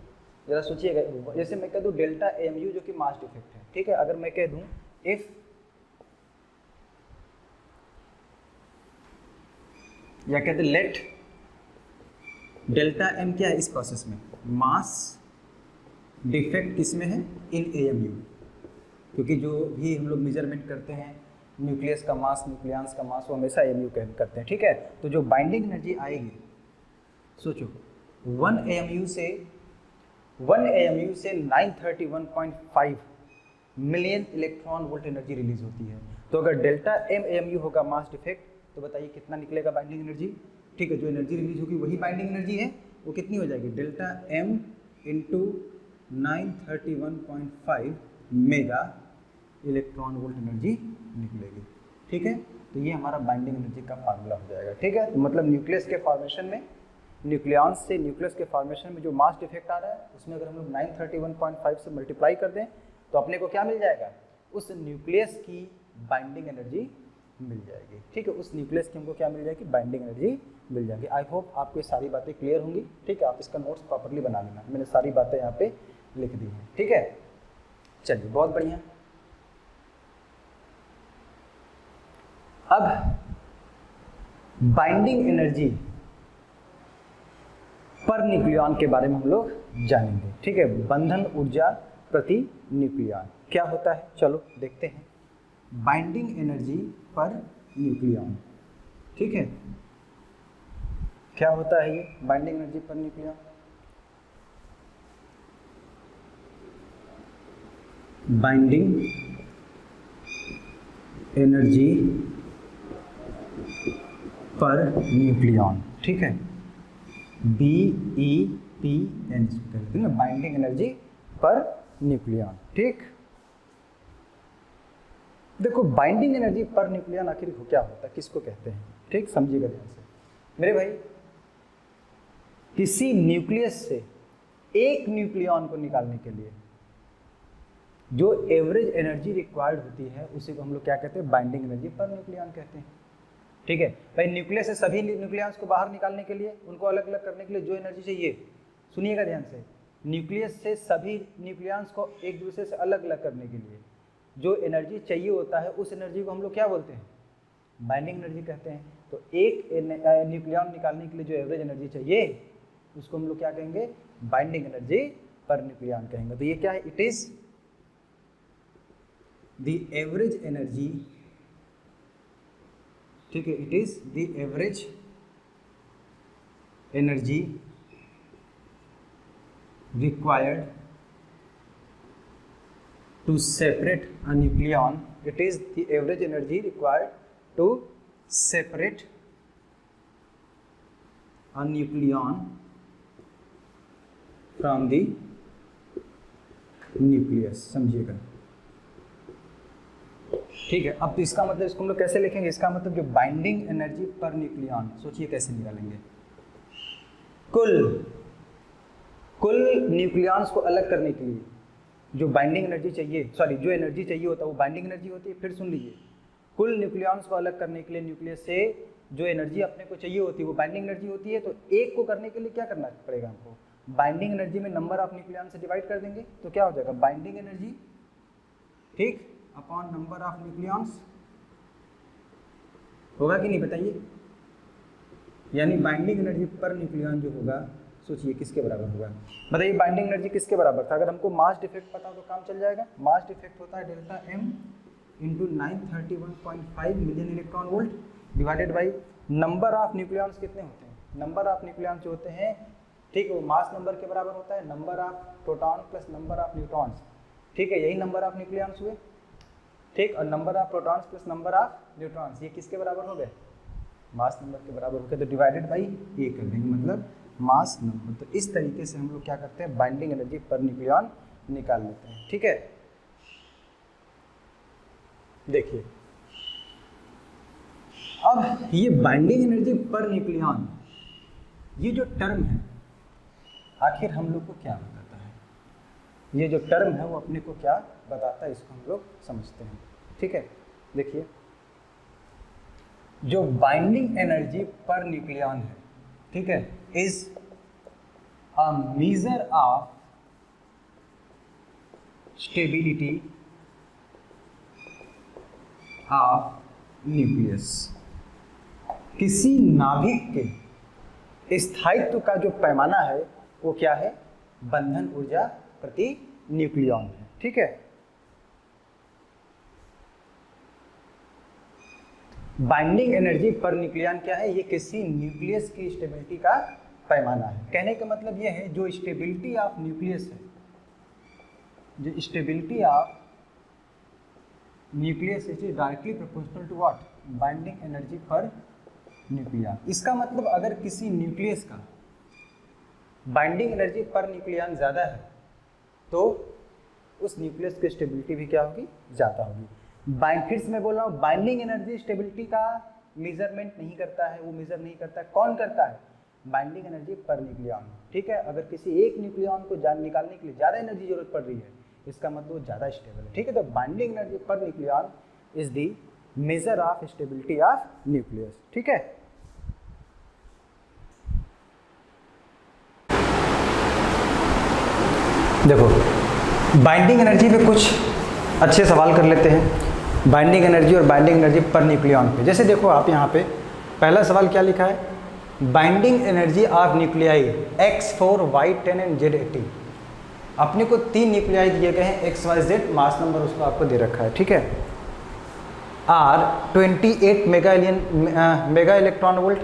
जरा सोचिएगा। जैसे मैं कह दूं डेल्टा एमयू जो कि मास डिफेक्ट है, ठीक है, अगर मैं कह दूं इफ, या कहते लेट डेल्टा एम क्या है इस प्रोसेस में, मास डिफेक्ट किसमें है, इन एएमयू, क्योंकि जो भी हम लोग मेजरमेंट करते हैं न्यूक्लियस का मास, न्यूक्लियंस का मास, वो हमेशा एएमयू करते हैं, ठीक है। तो जो बाइंडिंग एनर्जी आएगी, सोचो 1 एएमयू से 931.5 million electron volt energy release होती है। तो अगर डेल्टा एम एएमयू होगा मास डिफेक्ट, तो बताइए कितना निकलेगा बाइंडिंग एनर्जी, ठीक है, जो एनर्जी रिलीज होगी वही बाइंडिंग एनर्जी है, वो कितनी हो जाएगी, delta m into 931.5 mega electron volt energy निकलेगी, ठीक है। तो ये हमारा बाइंडिंग एनर्जी का फार्मूला हो जाएगा, ठीक है। तो मतलब न्यूक्लियस के फॉर्मेशन में, न्यूक्लियॉन्स से न्यूक्लियस के फॉर्मेशन में जो मास डिफेक्ट आ रहा है उसमें अगर हम लोग 931.5 से मल्टीप्लाई कर दें तो अपने को क्या मिल जाएगा, उस न्यूक्लियस की बाइंडिंग एनर्जी मिल जाएगी, ठीक है, उस न्यूक्लियस की हमको क्या मिल जाएगी, बाइंडिंग एनर्जी मिल जाएगी। आई होप आपको ये सारी बातें क्लियर होंगी, ठीक है। आप इसका नोट्स प्रॉपर्ली बना लेना, मैंने सारी बातें यहाँ पे लिख दी हैं, ठीक है। चलिए बहुत बढ़िया। अब बाइंडिंग एनर्जी पर न्यूक्लियॉन के बारे में हम लोग जानेंगे, ठीक है। बंधन ऊर्जा प्रति न्यूक्लियॉन क्या होता है, चलो देखते हैं। बाइंडिंग एनर्जी पर न्यूक्लियॉन, ठीक है, क्या होता है ये binding energy per nucleon. Binding energy per nucleon, ठीक है, BEPN कहते हैं, बाइंडिंग एनर्जी पर न्यूक्लियॉन, ठीक। देखो बाइंडिंग एनर्जी पर न्यूक्लियॉन आखिर क्या होता है, किसको कहते हैं, ठीक, समझिएगा ध्यान से मेरे भाई। किसी न्यूक्लियस से एक न्यूक्लियॉन को निकालने के लिए जो एवरेज एनर्जी रिक्वायर्ड होती है उसी को हम लोग क्या कहते हैं, बाइंडिंग एनर्जी पर न्यूक्लियॉन कहते हैं, ठीक है भाई। न्यूक्लियस से सभी न्यूक्लियॉन्स को बाहर निकालने के लिए, उनको अलग अलग करने के लिए जो एनर्जी चाहिए, सुनिएगा ध्यान से, न्यूक्लियस से सभी न्यूक्लियॉन्स को एक दूसरे से अलग अलग करने के लिए जो एनर्जी चाहिए होता है, उस एनर्जी को हम लोग क्या बोलते हैं, बाइंडिंग एनर्जी कहते हैं। तो एक न्यूक्लियॉन निकालने के लिए जो एवरेज एनर्जी चाहिए उसको हम लोग क्या कहेंगे, बाइंडिंग एनर्जी पर न्यूक्लियॉन कहेंगे। तो ये क्या है, it is the average energy, ठीक है, it is the average energy required to separate a nucleon, it is the average energy required to separate a nucleon from the nucleus, समझिएगा। ठीक है, अब तो इसका मतलब इसको हम लोग कैसे लिखेंगे, इसका मतलब जो बाइंडिंग एनर्जी पर न्यूक्लियन, सोचिए कैसे निकालेंगे। कुल न्यूक्लियॉन्स को अलग करने के लिए जो बाइंडिंग एनर्जी चाहिए, सॉरी जो एनर्जी चाहिए होता है वो बाइंडिंग एनर्जी होती है। फिर सुन लीजिए, कुल न्यूक्लियॉन्स को अलग करने के लिए न्यूक्लियस से जो एनर्जी अपने को चाहिए होती है वो बाइंडिंग एनर्जी होती है। तो एक को करने के लिए क्या करना पड़ेगा हमको, बाइंडिंग एनर्जी में नंबर ऑफ न्यूक्लियॉन से डिवाइड कर देंगे। तो क्या हो जाएगा, बाइंडिंग एनर्जी ठीक अपॉन नंबर ऑफ न्यूक्लियॉन्स, होगा कि नहीं बताइए। यानी बाइंडिंग एनर्जी पर न्यूक्लियॉन जो होगा, सोचिए किसके बराबर होगा, बताइए बाइंडिंग एनर्जी किसके बराबर था। अगर हमको मास डिफेक्ट पता हो तो काम चल जाएगा। मास डिफेक्ट होता है delta m into 931.5 million electron volt divided by number of nucleons कितने होते हैं। नंबर ऑफ न्यूक्लियॉन्स जो होते हैं ठीक है वो मास नंबर के बराबर होता है, number of proton plus number of neutrons, ठीक है यही नंबर ऑफ न्यूक्लियॉन्स हुए ठीक, और number of protons plus number of neutrons ये किसके बराबर हो गए, मास नंबर के बराबर हो गए। तो डिवाइडेड बाई ए कर देंगे, मतलब मास नंबर। तो इस तरीके से हम लोग क्या करते हैं, बाइंडिंग एनर्जी पर न्यूक्लियॉन निकाल लेते हैं। ठीक है, देखिए अब ये बाइंडिंग एनर्जी पर न्यूक्लियॉन ये जो टर्म है आखिर हम लोग को क्या बताता है, ये जो टर्म है वो अपने को क्या बताता है, इसको हम लोग समझते हैं। ठीक है, देखिए जो बाइंडिंग एनर्जी पर न्यूक्लियॉन है ठीक है is a measure of stability of nucleus. किसी नाभिक के स्थायित्व का जो पैमाना है वो क्या है, बंधन ऊर्जा प्रति न्यूक्लियॉन है। ठीक है, बाइंडिंग एनर्जी पर न्यूक्लियॉन क्या है, ये किसी न्यूक्लियस की स्टेबिलिटी का पैमाना है। कहने का मतलब ये है जो स्टेबिलिटी ऑफ न्यूक्लियस है, जो stability of nucleus is directly proportional to what, binding energy per nucleon. इसका मतलब अगर किसी न्यूक्लियस का बाइंडिंग एनर्जी पर न्यूक्लियॉन ज़्यादा है तो उस न्यूक्लियस की स्टेबिलिटी भी क्या होगी, ज़्यादा होगी। फिर से मैं बोल रहा हूँ, बाइंडिंग एनर्जी स्टेबिलिटी का मेजरमेंट नहीं करता है, वो मेजर नहीं करता है, कौन करता है, बाइंडिंग एनर्जी पर न्यूक्लियॉन। ठीक है, अगर किसी एक न्यूक्लियॉन को निकालने के लिए ज़्यादा एनर्जी जरूरत पड़ रही है इसका मतलब वो ज़्यादा स्टेबल है। ठीक है, तो binding energy per nucleon is the measure of stability of nucleus. ठीक है, देखो बाइंडिंग एनर्जी पे कुछ अच्छे सवाल कर लेते हैं, बाइंडिंग एनर्जी और बाइंडिंग एनर्जी पर न्यूक्लियॉन पे। जैसे देखो आप यहाँ पे पहला सवाल क्या लिखा है, binding energy of nuclei X4 Y10 and Z18। अपने को 3 न्यूक्लियाई दिए गए हैं, X Y Z, mass number उसको आपको दे रखा है। ठीक है, R 28 mega electron volt,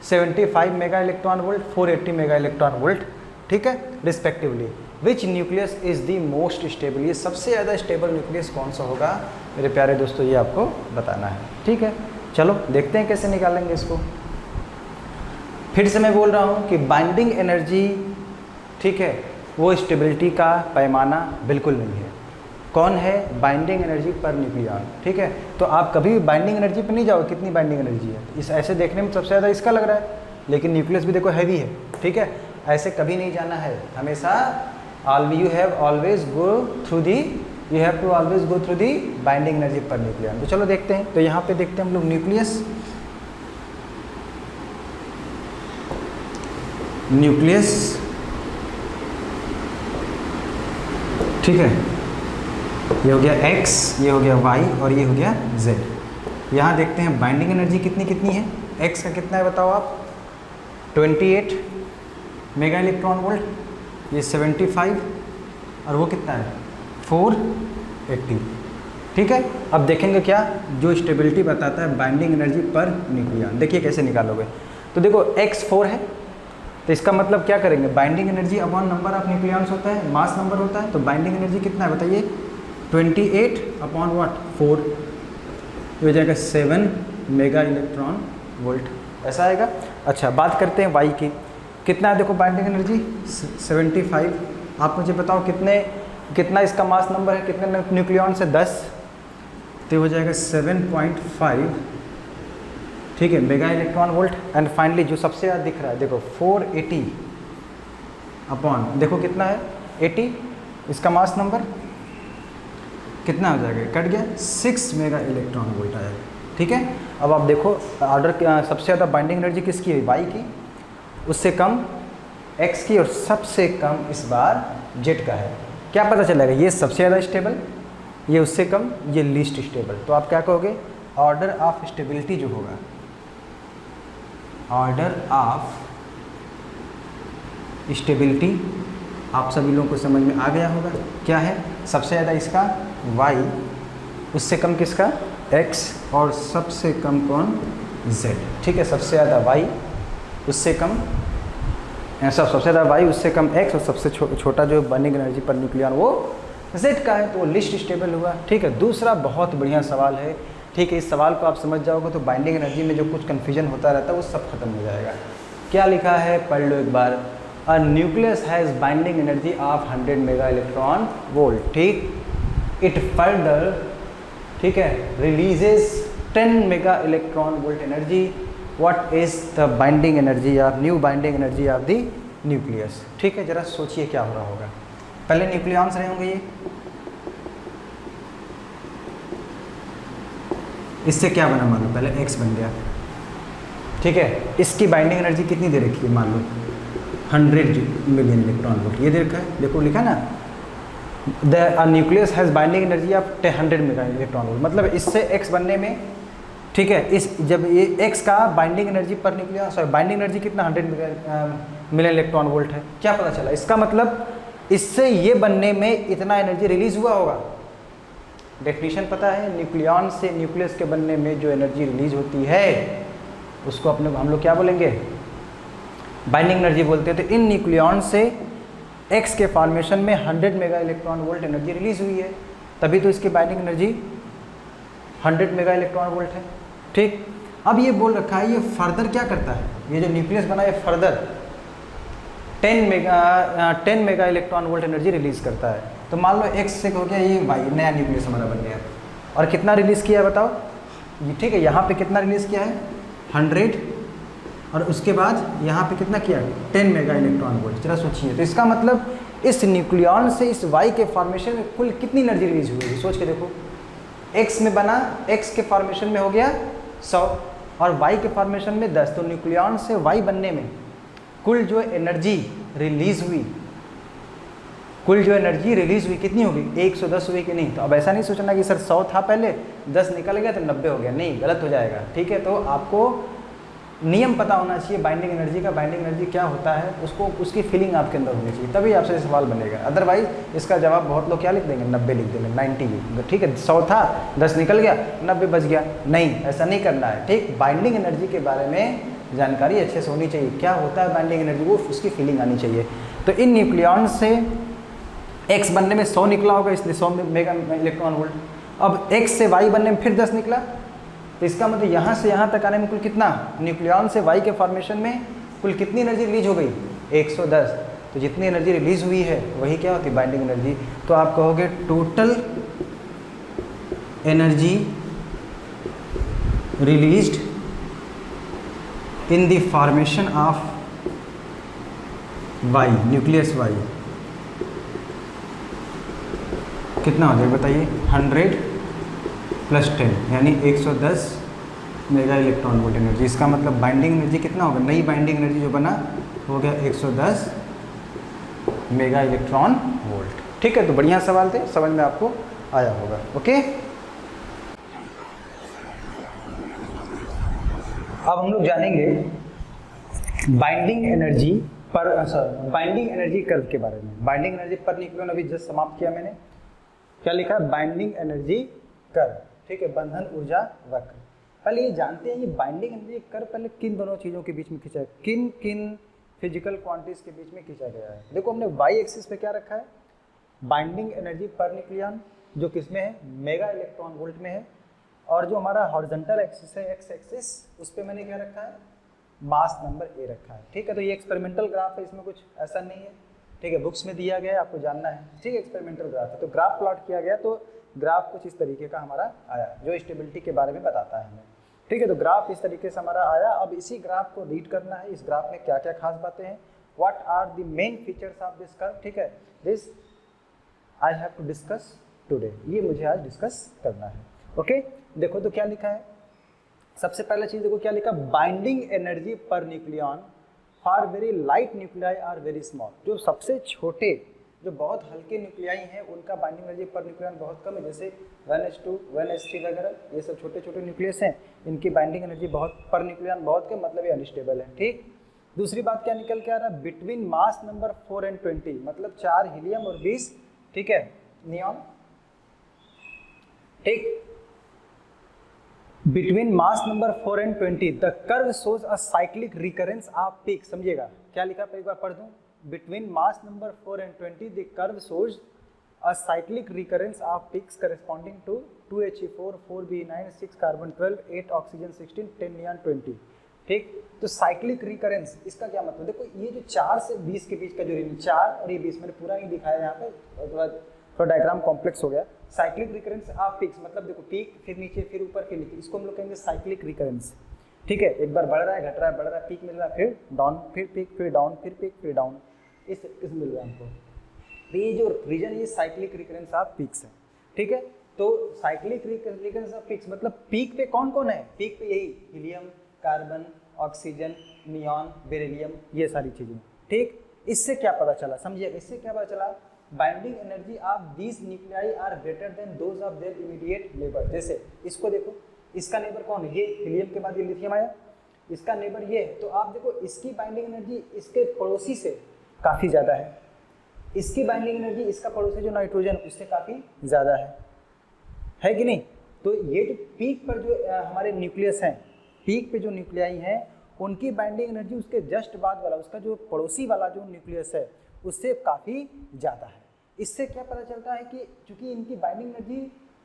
75 mega electron volt, 480 mega electron volt. ठीक है, respectively. Which nucleus is the most stable, ये सबसे ज़्यादा स्टेबल न्यूक्लियस कौन सा होगा मेरे प्यारे दोस्तों, ये आपको बताना है। ठीक है, चलो देखते हैं कैसे निकालेंगे इसको। फिर से मैं बोल रहा हूँ कि बाइंडिंग एनर्जी ठीक है वो स्टेबिलिटी का पैमाना बिल्कुल नहीं है। कौन है, बाइंडिंग एनर्जी पर न्यूक्लियॉन। ठीक है, तो आप कभी भी बाइंडिंग एनर्जी पर नहीं जाओ कितनी बाइंडिंग एनर्जी है, इस ऐसे देखने में सबसे ज़्यादा इसका लग रहा है, लेकिन न्यूक्लियस भी देखो हैवी है। ठीक है, ऐसे कभी नहीं जाना है, हमेशा you have to always go through the binding energy per nucleon. तो चलो देखते हैं, तो यहाँ पे देखते हैं हम लोग न्यूक्लियस ठीक है, ये हो गया X, ये हो गया Y और ये हो गया Z। यहाँ देखते हैं बाइंडिंग एनर्जी कितनी कितनी है, X का कितना है बताओ आप, 28 मेगा इलेक्ट्रॉन वोल्ट, ये 75 और वो कितना है 480। ठीक है, अब देखेंगे क्या जो स्टेबिलिटी बताता है बाइंडिंग एनर्जी पर न्यूक्लियॉन। देखिए कैसे निकालोगे, तो देखो X4 है तो इसका मतलब क्या करेंगे, binding energy upon number of nucleons होता है, मास नंबर होता है, तो बाइंडिंग एनर्जी कितना है बताइए, 28 अपॉन व्हाट 4, हो जाएगा 7 मेगा इलेक्ट्रॉन वोल्ट, ऐसा आएगा। अच्छा बात करते हैं वाई की। कितना है देखो बाइंडिंग एनर्जी 75। आप मुझे बताओ कितना इसका मास नंबर है, कितने न्यूक्लियॉन से 10, तो हो जाएगा 7.5, ठीक है, mega electron volt. And finally जो सबसे ज़्यादा दिख रहा है देखो 480 अपॉन, देखो कितना है 80, इसका मास नंबर कितना हो जाएगा, कट गया, 6 मेगा इलेक्ट्रॉन वोल्ट आया। ठीक है, अब आप देखो ऑर्डर सबसे ज़्यादा बाइंडिंग एनर्जी किसकी है, वाई की, उससे कम एक्स की, और सबसे कम इस बार जेड का है। क्या पता चलेगा, ये सबसे ज़्यादा स्टेबल, ये उससे कम, ये लीस्ट स्टेबल। तो आप क्या कहोगे, ऑर्डर ऑफ स्टेबिलिटी जो होगा, ऑर्डर ऑफ स्टेबिलिटी आप सभी लोगों को समझ में आ गया होगा, क्या है, सबसे ज़्यादा इसका y, उससे कम किसका x, और सबसे कम कौन, z। ठीक है, सबसे ज़्यादा y, उससे कम सबसे ज़्यादा y, उससे कम x, और सबसे छोटा जो बर्निंग एनर्जी पर न्यूक्लियन वो z का है, तो वो लिस्ट स्टेबल हुआ। ठीक है, दूसरा बहुत बढ़िया सवाल है। ठीक है, इस सवाल को आप समझ जाओगे तो बाइंडिंग एनर्जी में जो कुछ कन्फ्यूजन होता रहता है वो सब खत्म हो जाएगा। क्या लिखा है, पढ़ लो एक बार। A nucleus has binding energy of 100 mega electron volt. ठीक, इट फर्दर, ठीक है, releases 10 mega electron volt energy. What is the binding energy of new binding energy of the nucleus. ठीक है, जरा सोचिए क्या हो रहा होगा। पहले न्यूक्लियॉन्स रहे होंगे, ये इससे क्या बना मान लो, पहले x बन गया। ठीक है, इसकी बाइंडिंग एनर्जी कितनी दे रखी है, मान लो 100 मिलियन इलेक्ट्रॉन वोल्ट, ये दे रखा है, देखो लिखा ना, the nucleus has binding energy of 100 mega electron volt. मतलब इससे x बनने में, ठीक है, इस जब ये x का बाइंडिंग एनर्जी पर न्यूक्लियस, सॉरी बाइंडिंग एनर्जी कितना 100 मिलियन इलेक्ट्रॉन वोल्ट है। क्या पता चला, इसका मतलब इससे ये बनने में इतना एनर्जी रिलीज हुआ होगा। डेफिनेशन पता है, न्यूक्लियॉन से न्यूक्लियस के बनने में जो एनर्जी रिलीज होती है उसको अपने हम लोग क्या बोलेंगे, बाइंडिंग एनर्जी बोलते हैं। तो इन न्यूक्लियॉन से एक्स के फॉर्मेशन में 100 mega electron volt energy release हुई है, तभी तो इसकी binding energy 100 mega electron volt है। ठीक, अब ये बोल रखा है, ये फर्दर क्या करता है, ये जो न्यूक्लियस बना है further 10 mega electron volt energy release करता है। तो मान लो एक्स से हो गया, ये वाई नया न्यूक्लियस हमारा बन गया, और कितना रिलीज़ किया है बताओ, ये ठीक है, यहाँ पे कितना रिलीज़ किया है 100, और उसके बाद यहाँ पे कितना किया 10 मेगा इलेक्ट्रॉन वोल्ट। जरा सोचिए, तो इसका मतलब इस न्यूक्लियॉन से इस वाई के फॉर्मेशन में कुल कितनी एनर्जी रिलीज हुई है, सोच के देखो। एक्स में बना, एक्स के फॉर्मेशन में हो गया 100, और वाई के फॉर्मेशन में 10, तो न्यूक्लियॉन से वाई बनने में कुल जो एनर्जी रिलीज हुई, कुल जो एनर्जी रिलीज हुई कितनी होगी, 110 हुई कि नहीं। तो अब ऐसा नहीं सोचना कि सर 100 था पहले, 10 निकल गया तो 90 हो गया, नहीं, गलत हो जाएगा। ठीक है, तो आपको नियम पता होना चाहिए बाइंडिंग एनर्जी का, बाइंडिंग एनर्जी क्या होता है, उसको उसकी फीलिंग आपके अंदर होनी चाहिए, तभी आपसे सवाल बनेगा। अदरवाइज इसका जवाब बहुत लोग क्या लिख देंगे, 90 लिख देंगे, 90 लिख। ठीक है, 100 था, 10 निकल गया, 90 बच गया, नहीं, ऐसा नहीं करना है। ठीक, बाइंडिंग एनर्जी के बारे में जानकारी अच्छे से होनी चाहिए, क्या होता है बाइंडिंग एनर्जी, वो उसकी फीलिंग आनी चाहिए। तो इन न्यूक्लियॉन से एक्स बनने में 100 निकला होगा, इसलिए 100 मेगा इलेक्ट्रॉन वोल्ट। अब एक्स से वाई बनने में फिर 10 निकला, तो इसका मतलब यहाँ से यहाँ तक आने में कुल कितना, न्यूक्लियॉन से वाई के फॉर्मेशन में कुल कितनी एनर्जी रिलीज हो गई, 110। तो जितनी एनर्जी रिलीज हुई है वही क्या होती है, बाइंडिंग एनर्जी। तो आप कहोगे total energy released in the formation of Y, nucleus Y, कितना हो जाएगा बताइए, 100 + 10 यानी 110 मेगा इलेक्ट्रॉन वोल्ट एनर्जी। इसका मतलब बाइंडिंग एनर्जी कितना होगा, नई बाइंडिंग एनर्जी जो बना हो गया 110 मेगा इलेक्ट्रॉन वोल्ट। ठीक है, तो बढ़िया सवाल थे, समझ में आपको आया होगा। ओके, अब हम लोग जानेंगे बाइंडिंग एनर्जी पर, बाइंडिंग एनर्जी कर्व के बारे में। बाइंडिंग एनर्जी पर न्यूक्लियन अभी जस्ट समाप्त किया मैंने, क्या लिखा है, बाइंडिंग एनर्जी कर्व। ठीक है, बंधन ऊर्जा वक्र। पहले ये जानते हैं ये बाइंडिंग एनर्जी कर्व पहले किन दोनों चीज़ों के बीच में खींचा है, किन किन फिजिकल क्वांटिटीज के बीच में खींचा गया है। देखो हमने वाई एक्सिस पे क्या रखा है, बाइंडिंग एनर्जी पर न्यूक्लियन, जो किसमें है, मेगा इलेक्ट्रॉन वोल्ट में है। और जो हमारा हॉरिजॉन्टल एक्सिस है, एक्स एक्सिस, उस पर मैंने क्या रखा है, मास नंबर ए रखा है। ठीक है, तो ये एक्सपेरिमेंटल ग्राफ है, इसमें कुछ ऐसा नहीं है। ठीक है, बुक्स में दिया गया है, आपको जानना है। ठीक है, एक्सपेरिमेंटल ग्राफ है, तो ग्राफ प्लॉट किया गया, तो ग्राफ कुछ इस तरीके का हमारा आया जो स्टेबिलिटी के बारे में बताता है हमें। ठीक है, तो ग्राफ इस तरीके से हमारा आया। अब इसी ग्राफ को रीड करना है, इस ग्राफ में क्या क्या खास बातें हैं, what are the main features of this curve. ठीक है, this I have to discuss today, ये मुझे आज डिस्कस करना है। ओके, देखो तो क्या लिखा है। सबसे पहला चीज देखो क्या लिखा, binding energy per nucleon for very light nuclei are very small. जो सबसे छोटे, जो बहुत हल्के न्यूक्लियाई हैं, उनका बाइंडिंग एनर्जी पर न्यूक्लियन बहुत कम है। जैसे 1s2 1s3 वगैरह, ये सब छोटे छोटे न्यूक्लियस हैं, इनकी बाइंडिंग एनर्जी बहुत पर न्यूक्लियन बहुत कम, मतलब ये अनस्टेबल है। ठीक, दूसरी बात क्या निकल के आ रहा है, बिटवीन मास नंबर 4 and 20, मतलब 4 हीलियम और 20, ठीक है, नियॉन। ठीक, between mass number 4 and 20 the curve shows a cyclic recurrence of peak. समझिएगा क्या लिखा, एक बार पढ़ दूं। Between mass number 4 and 20 the curve shows a cyclic recurrence of peaks corresponding to 2He4 4Be9 6 carbon 12 8 oxygen 16 10 neon 20। ठीक, तो cyclic recurrence इसका क्या मतलब, देखो ये जो 4 से 20 के बीच का जो रेंज, 4 और ये 20 मैंने पूरा नहीं दिखाया यहाँ पे, उसके बाद थोड़ा डायग्राम कॉम्प्लेक्स हो गया। साइक्लिक रिकरेंस ऑफ पीक्स मतलब देखो पीक फिर नीचे फिर ऊपर फिर नीचे, इसको हम लोग कहेंगे साइक्लिक रिकरेंस। ठीक है, एक बार बढ़ रहा है घट रहा है बढ़ रहा है, पीक मिल रहा है फिर डाउन, फिर पीक फिर डाउन, फिर पीक फिर डाउन, इस मिल रहा है हमको। तो ये जो रीजन ये साइक्लिक रिकरेंस ऑफ पीक्स है। ठीक है, तो साइक्लिक रिकरेंस ऑफ पीक्स मतलब पीक पे कौन कौन है, पीक पे यही helium, carbon, oxygen, neon, beryllium, ये सारी चीजें। ठीक, इससे क्या पता चला, समझिएगा, इससे क्या पता चला, binding energy of these nuclei are greater than those of their immediate neighbour. जैसे इसको देखो, इसका नेबर कौन है, ये हीलियम के बाद ये लिथियम आया, इसका नेबर ये है, तो आप देखो इसकी बाइंडिंग एनर्जी इसके पड़ोसी से काफ़ी ज़्यादा है, इसकी बाइंडिंग एनर्जी इसका पड़ोसी जो नाइट्रोजन उससे काफ़ी ज़्यादा है कि नहीं। तो ये जो पीक पर जो हमारे न्यूक्लियस हैं, पीक पे जो न्यूक्लियाई हैं, उनकी बाइंडिंग एनर्जी उसके जस्ट बाद वाला, उसका जो पड़ोसी वाला जो न्यूक्लियस है उससे काफ़ी ज़्यादा है। इससे क्या पता चलता है कि चूंकि इनकी बाइंडिंग एनर्जी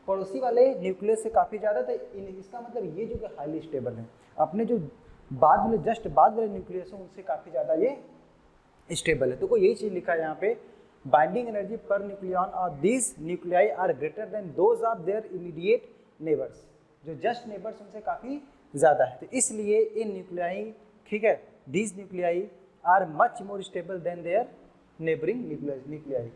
पड़ोसी वाले न्यूक्लियस से काफ़ी ज़्यादा, तो इसका मतलब ये जो हाईली स्टेबल है, अपने जो बाद वाले जस्ट बाद वाले न्यूक्लियस हैं उनसे काफ़ी ज़्यादा ये स्टेबल है। तो कोई यही चीज़ लिखा है यहाँ पे, बाइंडिंग एनर्जी पर न्यूक्लियन और this nuclei are greater than those of their immediate neighbours, जो जस्ट नेबर्स उनसे काफ़ी ज़्यादा है। तो इसलिए इन न्यूक्लियाई, ठीक है, this nuclei are much more stable than their neighbouring nuclei.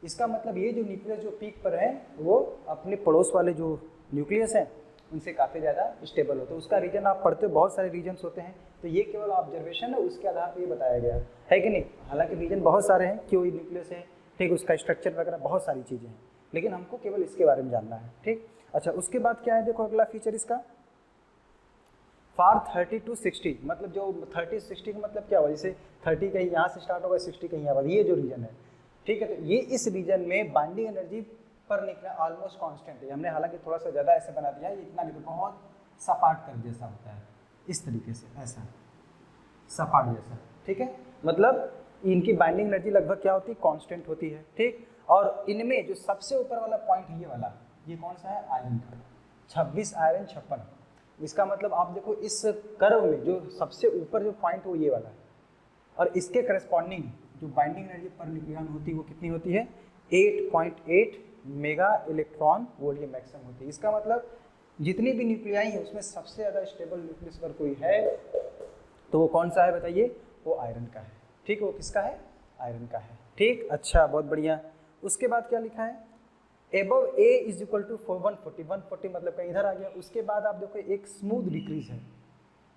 इसका मतलब ये जो न्यूक्लियस जो पीक पर है वो अपने पड़ोस वाले जो न्यूक्लियस हैं उनसे काफ़ी ज़्यादा स्टेबल होते हैं। उसका रीजन आप पढ़ते हो, बहुत सारे रीजन्स होते हैं, तो ये केवल ऑब्जर्वेशन है, उसके आधार पर ये बताया गया है कि नहीं। हालांकि रीजन बहुत सारे हैं, क्यों ये न्यूक्लियस है, ठीक, उसका स्ट्रक्चर वगैरह बहुत सारी चीज़ें हैं, लेकिन हमको केवल इसके बारे में जानना है। ठीक, अच्छा, उसके बाद क्या है, देखो अगला फीचर इसका, फॉर 30 to 60, मतलब जो 30 60 का मतलब क्या हुआ, जैसे 30 कहीं यहाँ से स्टार्ट होगा, 60 कहीं यहाँ पर, ये जो रीजन है, ठीक है, तो ये इस रीजन में बाइंडिंग एनर्जी पर निकला ऑलमोस्ट कांस्टेंट है। हमने हालांकि थोड़ा सा ज़्यादा ऐसे बना दिया है, ये इतना नहीं, बहुत सपाट कर जैसा होता है, इस तरीके से ऐसा सपाट जैसा। ठीक है, मतलब इनकी बाइंडिंग एनर्जी लगभग क्या होती है, कांस्टेंट होती है। ठीक, और इनमें जो सबसे ऊपर वाला पॉइंट ये वाला, ये कौन सा है, आयरन का, 26 आयरन 56। इसका मतलब आप देखो इस कर्व में जो सबसे ऊपर जो पॉइंट वो ये वाला है, और इसके करस्पॉन्डिंग जो बाइंडिंग एनर्जी पर न्यूक्लियन होती है वो कितनी होती है, 8.8 मेगा इलेक्ट्रॉन वोल्ट, ये मैक्सिमम होती है। इसका मतलब जितनी भी न्यूक्लियाई है उसमें सबसे ज़्यादा स्टेबल न्यूक्लियस अगर कोई है तो वो कौन सा है बताइए, वो आयरन का है। ठीक, वो किसका है, आयरन का है। ठीक, अच्छा, बहुत बढ़िया। उसके बाद क्या लिखा है, above A is equal to 140, 140 मतलब कहीं इधर आ गया। उसके बाद आप देखो एक स्मूथ डिक्रीज है,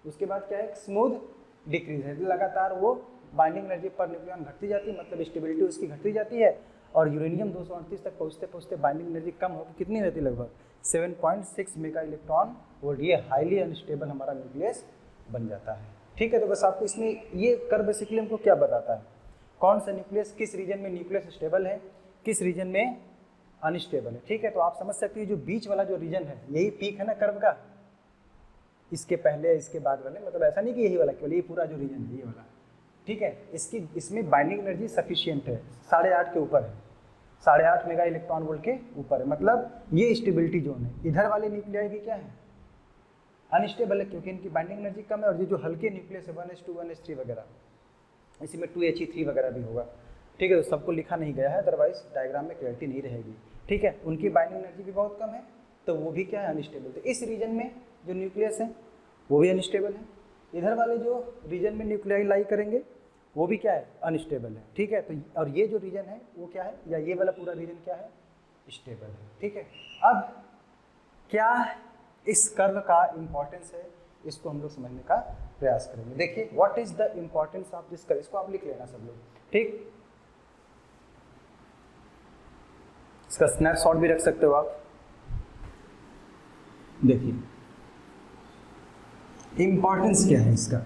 उसके बाद क्या है, एक स्मूथ डिक्रीज है, लगातार वो बाइंडिंग एनर्जी पर न्यूक्लियन घटती जाती है, मतलब स्टेबिलिटी उसकी घटती जाती है, और यूरेनियम 238 तक पहुँचते पहुँचते बाइंडिंग एनर्जी कम होकर कितनी रहती है, लगभग 7.6 मेगा इलेक्ट्रॉन वोल्ट। ये हाईली अनस्टेबल हमारा न्यूक्लियस बन जाता है। ठीक है, तो बस आपको इसमें ये कर्व बेसिकली हमको क्या बताता है, कौन सा न्यूक्लियस, किस रीजन में न्यूक्लियस स्टेबल है, किस रीजन में अनस्टेबल है। ठीक है, तो आप समझ सकते हैं जो बीच वाला जो रीजन है यही पीक है ना कर्व का, इसके पहले इसके बाद वाले, मतलब ऐसा नहीं कि यही वाला केवल, ये पूरा जो रीजन है ये वाला। ठीक है, इसमें बाइंडिंग एनर्जी सफिशियंट है, 8.5 के ऊपर है, 8.5 मेगा इलेक्ट्रॉन वोल्ट के ऊपर है, मतलब ये स्टेबिलिटी जोन है। इधर वाले न्यूक्लियाई की क्या है, अनस्टेबल है क्योंकि इनकी बाइंडिंग एनर्जी कम है, और ये जो हल्के न्यूक्लियस है 1s2 1s3 वगैरह, इसी में 2he3 वगैरह भी होगा, ठीक है। तो सबको लिखा नहीं गया है, अदरवाइज डायग्राम में क्लैरिटी नहीं रहेगी, ठीक है। उनकी बाइंडिंग एनर्जी भी बहुत कम है, तो वो भी क्या है, अनस्टेबल। तो इस रीजन में जो न्यूक्लियस है वो भी अनस्टेबल है, इधर वाले जो रीजन में न्यूक्लियाई लाई करेंगे वो भी क्या है, अनस्टेबल है, ठीक है। तो और ये जो रीजन है वो क्या है, या ये वाला पूरा रीजन क्या है, स्टेबल है, ठीक है। अब क्या इस कर्व का इंपॉर्टेंस है, इसको हम लोग समझने का प्रयास करेंगे। देखिए what is the importance of this curve, इसको आप लिख लेना सब लोग, ठीक। इसका स्नैपशॉट भी रख सकते हो आप। देखिए इंपॉर्टेंस क्या है इसका,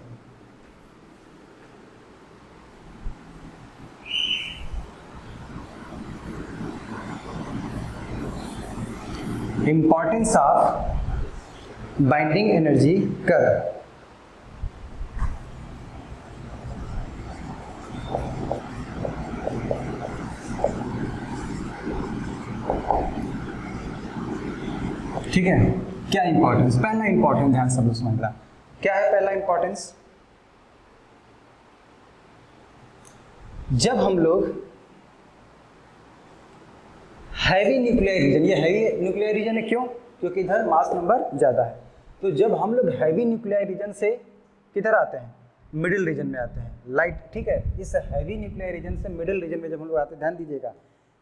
importance of binding energy curve. ठीक है, क्या इंपॉर्टेंस, पहला इंपॉर्टेंस ध्यान सब लोग समझना, क्या है पहला इंपॉर्टेंस। जब हम लोग हैवी न्यूक्लियर रीजन, ये हैवी न्यूक्लियर रीजन है क्यों, क्योंकि इधर मास नंबर ज़्यादा है। तो जब हम लोग हैवी न्यूक्लियर रीजन से किधर आते हैं, मिडिल रीजन में आते हैं, लाइट, ठीक है। इस हैवी न्यूक्लियर रीजन से मिडिल रीजन में जब हम लोग आते हैं, ध्यान दीजिएगा,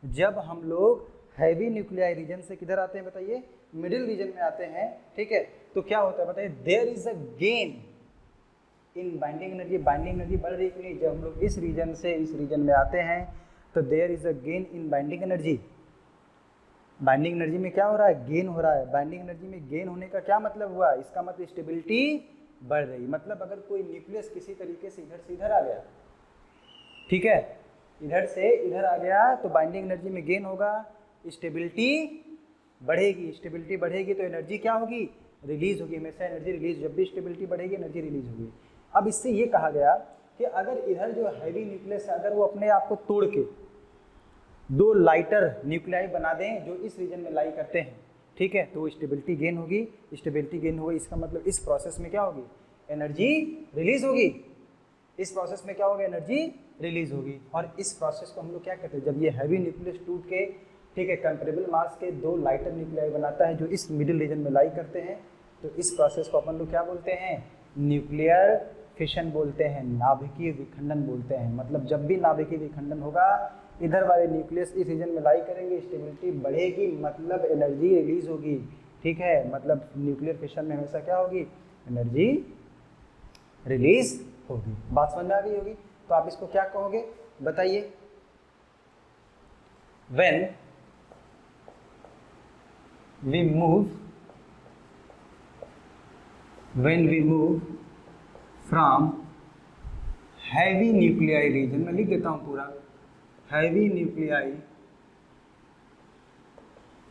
जब हम लोग हैवी न्यूक्लियर रीजन से किधर आते हैं बताइए, मिडिल रीजन में आते हैं, ठीक है। तो क्या होता है बताइए, there is a gain in binding energy, binding energy बढ़ रही है। जब हम लोग इस रीजन से इस रीजन में आते हैं तो there is a gain in binding energy, binding energy में क्या हो रहा है, गेन हो रहा है। बाइंडिंग एनर्जी में गेन होने का क्या मतलब हुआ, इसका मतलब स्टेबिलिटी बढ़ रही, मतलब अगर कोई न्यूक्लियस किसी तरीके से इधर आ गया, ठीक है, इधर से इधर आ गया, तो बाइंडिंग एनर्जी में गेन होगा, स्टेबिलिटी बढ़ेगी, स्टेबिलिटी बढ़ेगी तो एनर्जी क्या होगी, रिलीज होगी, हमेशा एनर्जी रिलीज, जब भी स्टेबिलिटी बढ़ेगी एनर्जी रिलीज होगी। अब इससे ये कहा गया कि अगर इधर जो हैवी न्यूक्लियस है, अगर वो अपने आप को तोड़ के दो लाइटर न्यूक्लियाई बना दें जो इस रीजन में लाई करते हैं, ठीक है, तो स्टेबिलिटी गेन होगी, स्टेबिलिटी गेन होगी, इसका मतलब इस प्रोसेस में क्या होगी, एनर्जी रिलीज होगी, इस प्रोसेस में क्या होगा, एनर्जी रिलीज होगी। और इस प्रोसेस को हम लोग क्या कहते हैं, जब ये हैवी न्यूक्लियस टूट के, ठीक है, कंपेरेबल मास के दो लाइटर न्यूक्लियाई बनाता है जो इस मिडिल रीजन में लाई करते हैं, तो इस प्रोसेस को अपन लोग क्या बोलते हैं, न्यूक्लियर फिशन बोलते हैं, नाभिकीय विखंडन बोलते हैं। मतलब जब भी नाभिकीय विखंडन होगा, इधर वाले न्यूक्लियस इस रीजन में लाई करेंगे, स्टेबिलिटी बढ़ेगी, मतलब एनर्जी रिलीज होगी, ठीक है। मतलब न्यूक्लियर फिशन में हमेशा क्या होगी, एनर्जी रिलीज होगी। बात समझ में आ गई होगी। तो आप इसको क्या कहोगे बताइए, when we move from heavy nuclei region, मैं लिख देता हूं पूरा, heavy nuclei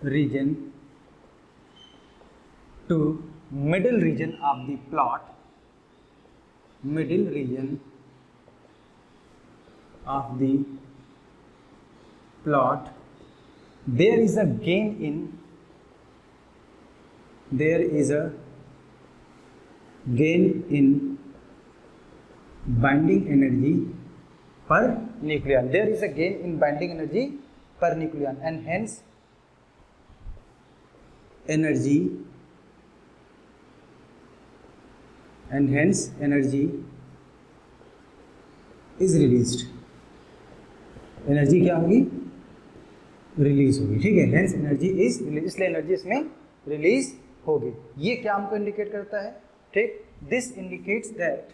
region to middle region of the plot, middle region of the plot, there is a gain in binding energy per nucleon. There is a gain in binding energy per nucleon, and hence energy is released. Energy क्या होगी, release होगी, ठीक है। Hence energy is release, इसलिए energy इसमें release होगी। ये क्या हमको इंडिकेट करता है, ठीक, this indicates that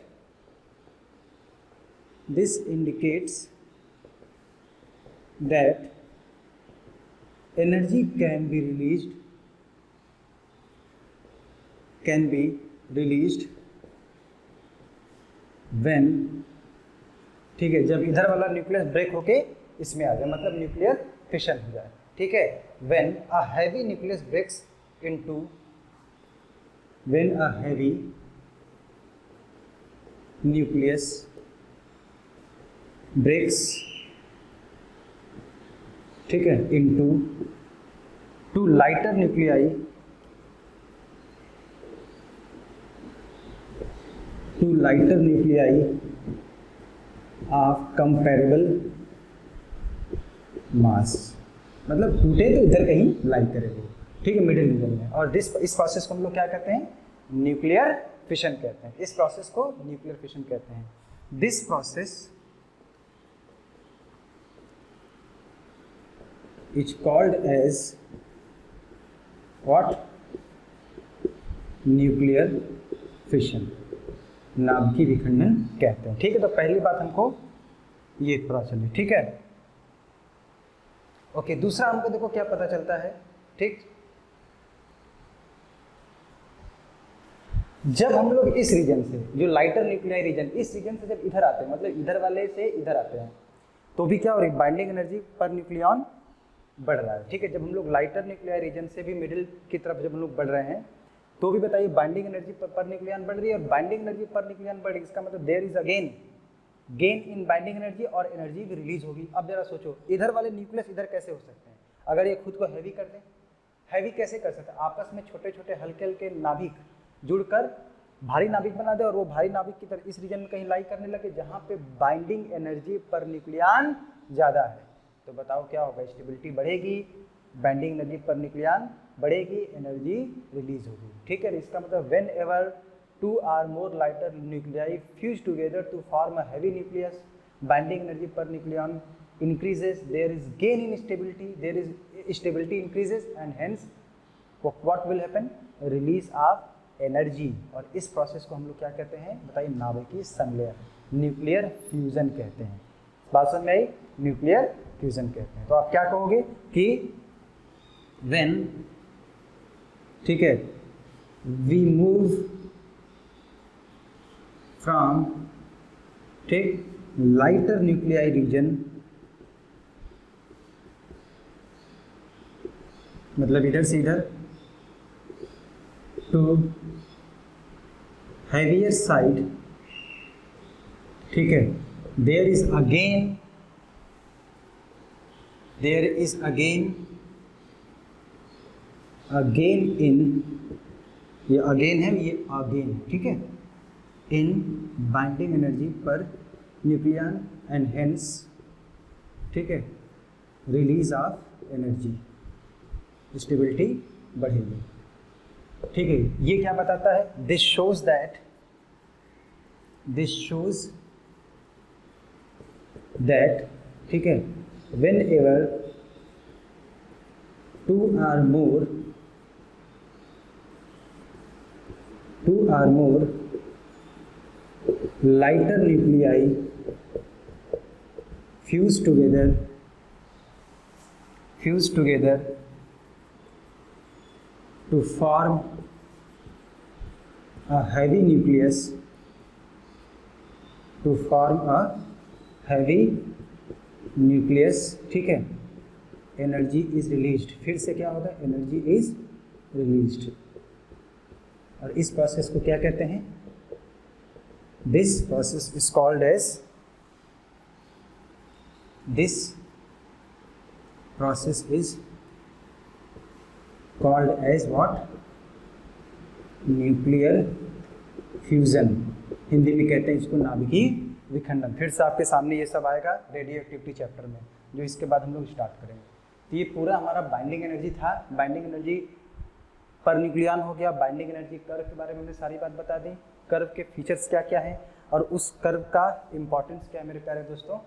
energy can be released when, ठीक है, जब इधर वाला न्यूक्लियस ब्रेक होके इसमें आ जाए, मतलब न्यूक्लियर फिशन हो जाए, ठीक है। When a heavy nucleus breaks into, when a heavy nucleus breaks, ठीक है, into two lighter nuclei two lighter nuclei of comparable mass, मतलब टूटे तो इधर कहीं लाई करे वो, ठीक है, मिडिल रीजन में। और इस प्रोसेस को हम लोग क्या कहते हैं, न्यूक्लियर फिशन कहते हैं। इस प्रोसेस को न्यूक्लियर फिशन कहते हैं। This process is called as what, nuclear fission, नाभिकीय विखंडन कहते हैं। ठीक है, तो पहली बात हमको ये पता चली, ठीक है। ओके, दूसरा हमको देखो क्या पता चलता है, ठीक, जब हम लोग इस रीजन से, जो लाइटर न्यूक्लियाई रीजन, इस रीजन से जब इधर आते हैं, मतलब इधर वाले से इधर आते हैं, तो भी क्या हो रही है, बाइंडिंग एनर्जी पर न्यूक्लियन बढ़ रहा है। ठीक है, जब हम लोग लाइटर न्यूक्लियाई रीजन से भी मिडिल की तरफ जब हम लोग बढ़ रहे हैं, तो भी बताइए बाइंडिंग एनर्जी पर न्यूक्लियन बढ़ रही है, और बाइंडिंग एनर्जी पर न्यूक्लियन बढ़ रही है, इसका मतलब there is again gain in binding energy, और एनर्जी भी रिलीज होगी। अब जरा सोचो, इधर वाले न्यूक्लियस इधर कैसे हो सकते हैं, अगर ये खुद को हैवी कर दें, हैवी कैसे कर सकते हैं, आपस में छोटे छोटे हल्के हल्के नाभिक जुड़कर भारी नाभिक बना दे, और वो भारी नाभिक की तरह इस रीजन में कहीं लाई करने लगे जहाँ पे बाइंडिंग एनर्जी पर न्यूक्लियन ज़्यादा है, तो बताओ क्या होगा, स्टेबिलिटी बढ़ेगी, बाइंडिंग एनर्जी पर न्यूक्लियन बढ़ेगी, एनर्जी रिलीज होगी। ठीक है, इसका मतलब when ever two or more lighter nuclei fuse together to form a heavy nucleus, binding energy per nucleon increases, there is gain in stability, there is stability increases, and hence what will happen, release of energy। और इस process को हम लोग क्या कहते हैं बताइए, नाभिकीय संलयन, न्यूक्लियर फ्यूजन कहते हैं। बात समझ में आई, न्यूक्लियर फ्यूजन कहते हैं। तो आप क्या कहोगे कि when, ठीक है, we move from, ठीक, lighter nuclei region, मतलब इधर से इधर, to heavier side, ठीक है, there is again in, ये अगेन है, ये अगेन, ठीक है, in binding energy per nucleon and hence, ठीक है, release of energy, stability बढ़ेगी। ठीक है, ये क्या बताता है, this shows that ठीक है, whenever two or more lighter nuclei fuse together to form a heavy nucleus, ठीक है, एनर्जी इज रिलीज्ड, फिर से क्या होगा, एनर्जी इज रिलीज्ड। और इस प्रोसेस को क्या कहते हैं, this process is called as what, nuclear fusion, Hindi में कहते हैं इसको नाभिकीय विखंडन। फिर से आपके सामने ये सब आएगा रेडियो एक्टिविटी चैप्टर में, जो इसके बाद हम लोग स्टार्ट करेंगे। तो ये पूरा हमारा बाइंडिंग एनर्जी था, बाइंडिंग एनर्जी पर न्यूक्लियन हो गया, बाइंडिंग एनर्जी कर्व के बारे में हमने सारी बात बता दी, कर्व के फीचर्स क्या क्या हैं और उस कर्व का इम्पोर्टेंस क्या है मेरे प्यारे दोस्तों,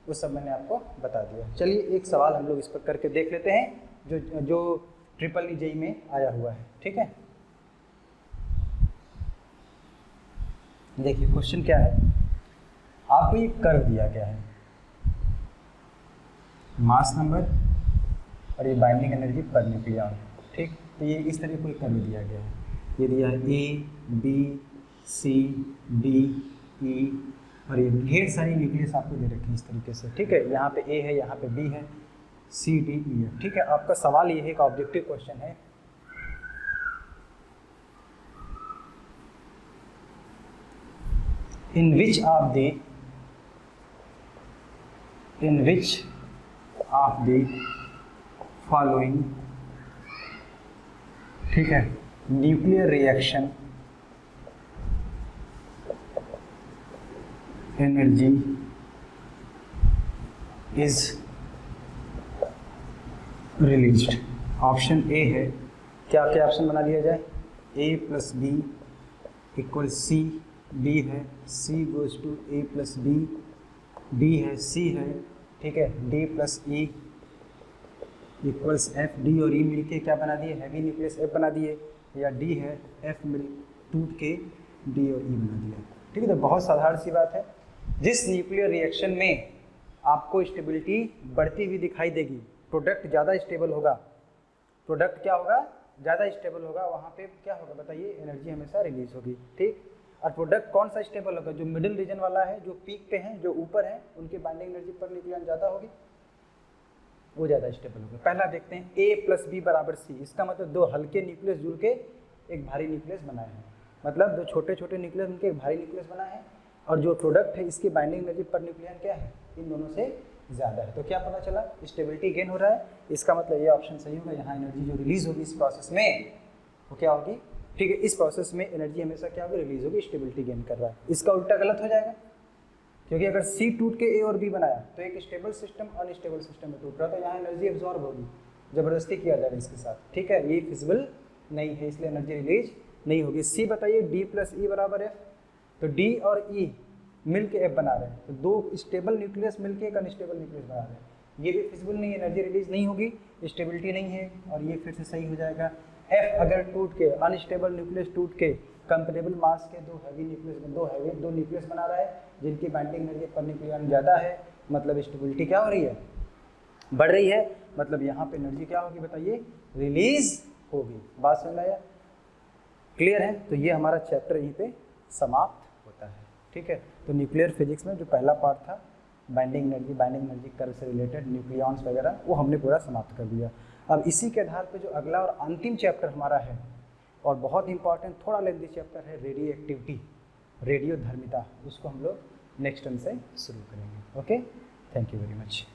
वो सब मैंने आपको बता दिया। चलिए एक सवाल हम लोग इस पर करके देख लेते हैं जो ट्रिपल ई जेई में आया हुआ है। ठीक है, देखिए क्वेश्चन क्या है, आपको ये कर्व दिया गया है, मास नंबर और ये बाइंडिंग एनर्जी पर न्यूक्लियन। ठीक, तो ये इस तरह कोई कर्व दिया गया है, ये दिया है A, B, C, D, E और ये ढेर सारी न्यूक्लियस आपको दे रखी है इस तरीके से। ठीक है, यहाँ पे A है, यहाँ पे B है, C, D, E है। ठीक है, आपका सवाल ये है, एक ऑब्जेक्टिव क्वेश्चन है, in which of the following, ठीक है, nuclear reaction energy is released. Option A है। क्या क्या ऑप्शन बना लिया जाए? A plus B equal C, B है C goes to A plus B, D है सी है, ठीक है, D plus E equals F. D और ई मिलके क्या बना दिए? हैवी न्यूक्लियस एफ बना दिए, या डी है एफ मिल टूट के डी और ई बना दिया। ठीक है, तो बहुत साधारण सी बात है। जिस न्यूक्लियर रिएक्शन में आपको स्टेबिलिटी बढ़ती हुई दिखाई देगी, प्रोडक्ट ज़्यादा स्टेबल होगा, प्रोडक्ट क्या होगा? ज़्यादा स्टेबल होगा, वहाँ पे क्या होगा बताइए? एनर्जी हमेशा रिलीज होगी। ठीक, और प्रोडक्ट कौन सा स्टेबल होगा? जो मिडिल रीजन वाला है, जो पीक पे हैं, जो ऊपर हैं, उनकी बाइंडिंग एनर्जी पर न्यूक्लियन ज़्यादा होगी, वो ज़्यादा स्टेबल होगा। पहला देखते हैं, ए प्लस बी बराबर सी। इसका मतलब दो हल्के न्यूक्लियस जुड़ के एक भारी न्यूक्लियस बनाए हैं, मतलब दो छोटे छोटे न्यूक्लियस मिलकर एक भारी न्यूक्लियस बनाए हैं, और जो प्रोडक्ट है इसकी बाइंडिंग एनर्जी पर न्यूक्लियन क्या है? इन दोनों से ज़्यादा है। तो क्या पता चला? स्टेबिलिटी गेन हो रहा है। इसका मतलब ये ऑप्शन सही होगा। यहाँ एनर्जी जो रिलीज होगी इस प्रोसेस में वो क्या होगी? ठीक है, इस प्रोसेस में एनर्जी हमेशा क्या होगी? रिलीज होगी, स्टेबिलिटी गेन कर रहा है। इसका उल्टा गलत हो जाएगा, क्योंकि अगर सी टूट के ए और बी बनाया तो एक स्टेबल सिस्टम अनस्टेबल सिस्टम में टूट रहा, तो यहाँ एनर्जी एब्जॉर्ब होगी, ज़बरदस्ती किया जाएगा इसके साथ। ठीक है, ये फिजिबल नहीं है, इसलिए एनर्जी रिलीज नहीं होगी। सी बताइए, डी प्लस ई बराबर एफ। तो डी और ई मिल के एफ बना रहे हैं, तो दो स्टेबल न्यूक्लियस मिल के एक अनस्टेबल न्यूक्लियस बना रहे हैं, ये भी फिजिबल नहीं है, एनर्जी रिलीज नहीं होगी, स्टेबिलिटी नहीं है, और ये फिर से सही हो जाएगा। एफ अगर टूट के, अनस्टेबल न्यूक्लियस टूट के कंपेरेबल मास के दो हैवी न्यूक्लियस बना रहा है, जिनकी बाइंडिंग एनर्जी पर न्यूक्लियन ज़्यादा है, मतलब स्टेबिलिटी क्या हो रही है? बढ़ रही है, मतलब यहाँ पे एनर्जी क्या होगी बताइए? रिलीज होगी। बात समझ में आया? क्लियर है? तो ये हमारा चैप्टर यहीं पे समाप्त होता है। ठीक है, तो न्यूक्लियर फिजिक्स में जो पहला पार्ट था बाइंडिंग एनर्जी कर्व से रिलेटेड न्यूक्लियॉन्स वगैरह, वो हमने पूरा समाप्त कर दिया। अब इसी के आधार पे जो अगला और अंतिम चैप्टर हमारा है, और बहुत इंपॉर्टेंट, थोड़ा लेंथी चैप्टर है, रेडियो एक्टिविटी, रेडियो धर्मिता, उसको हम लोग नेक्स्ट टर्म से शुरू करेंगे। Okay, thank you very much.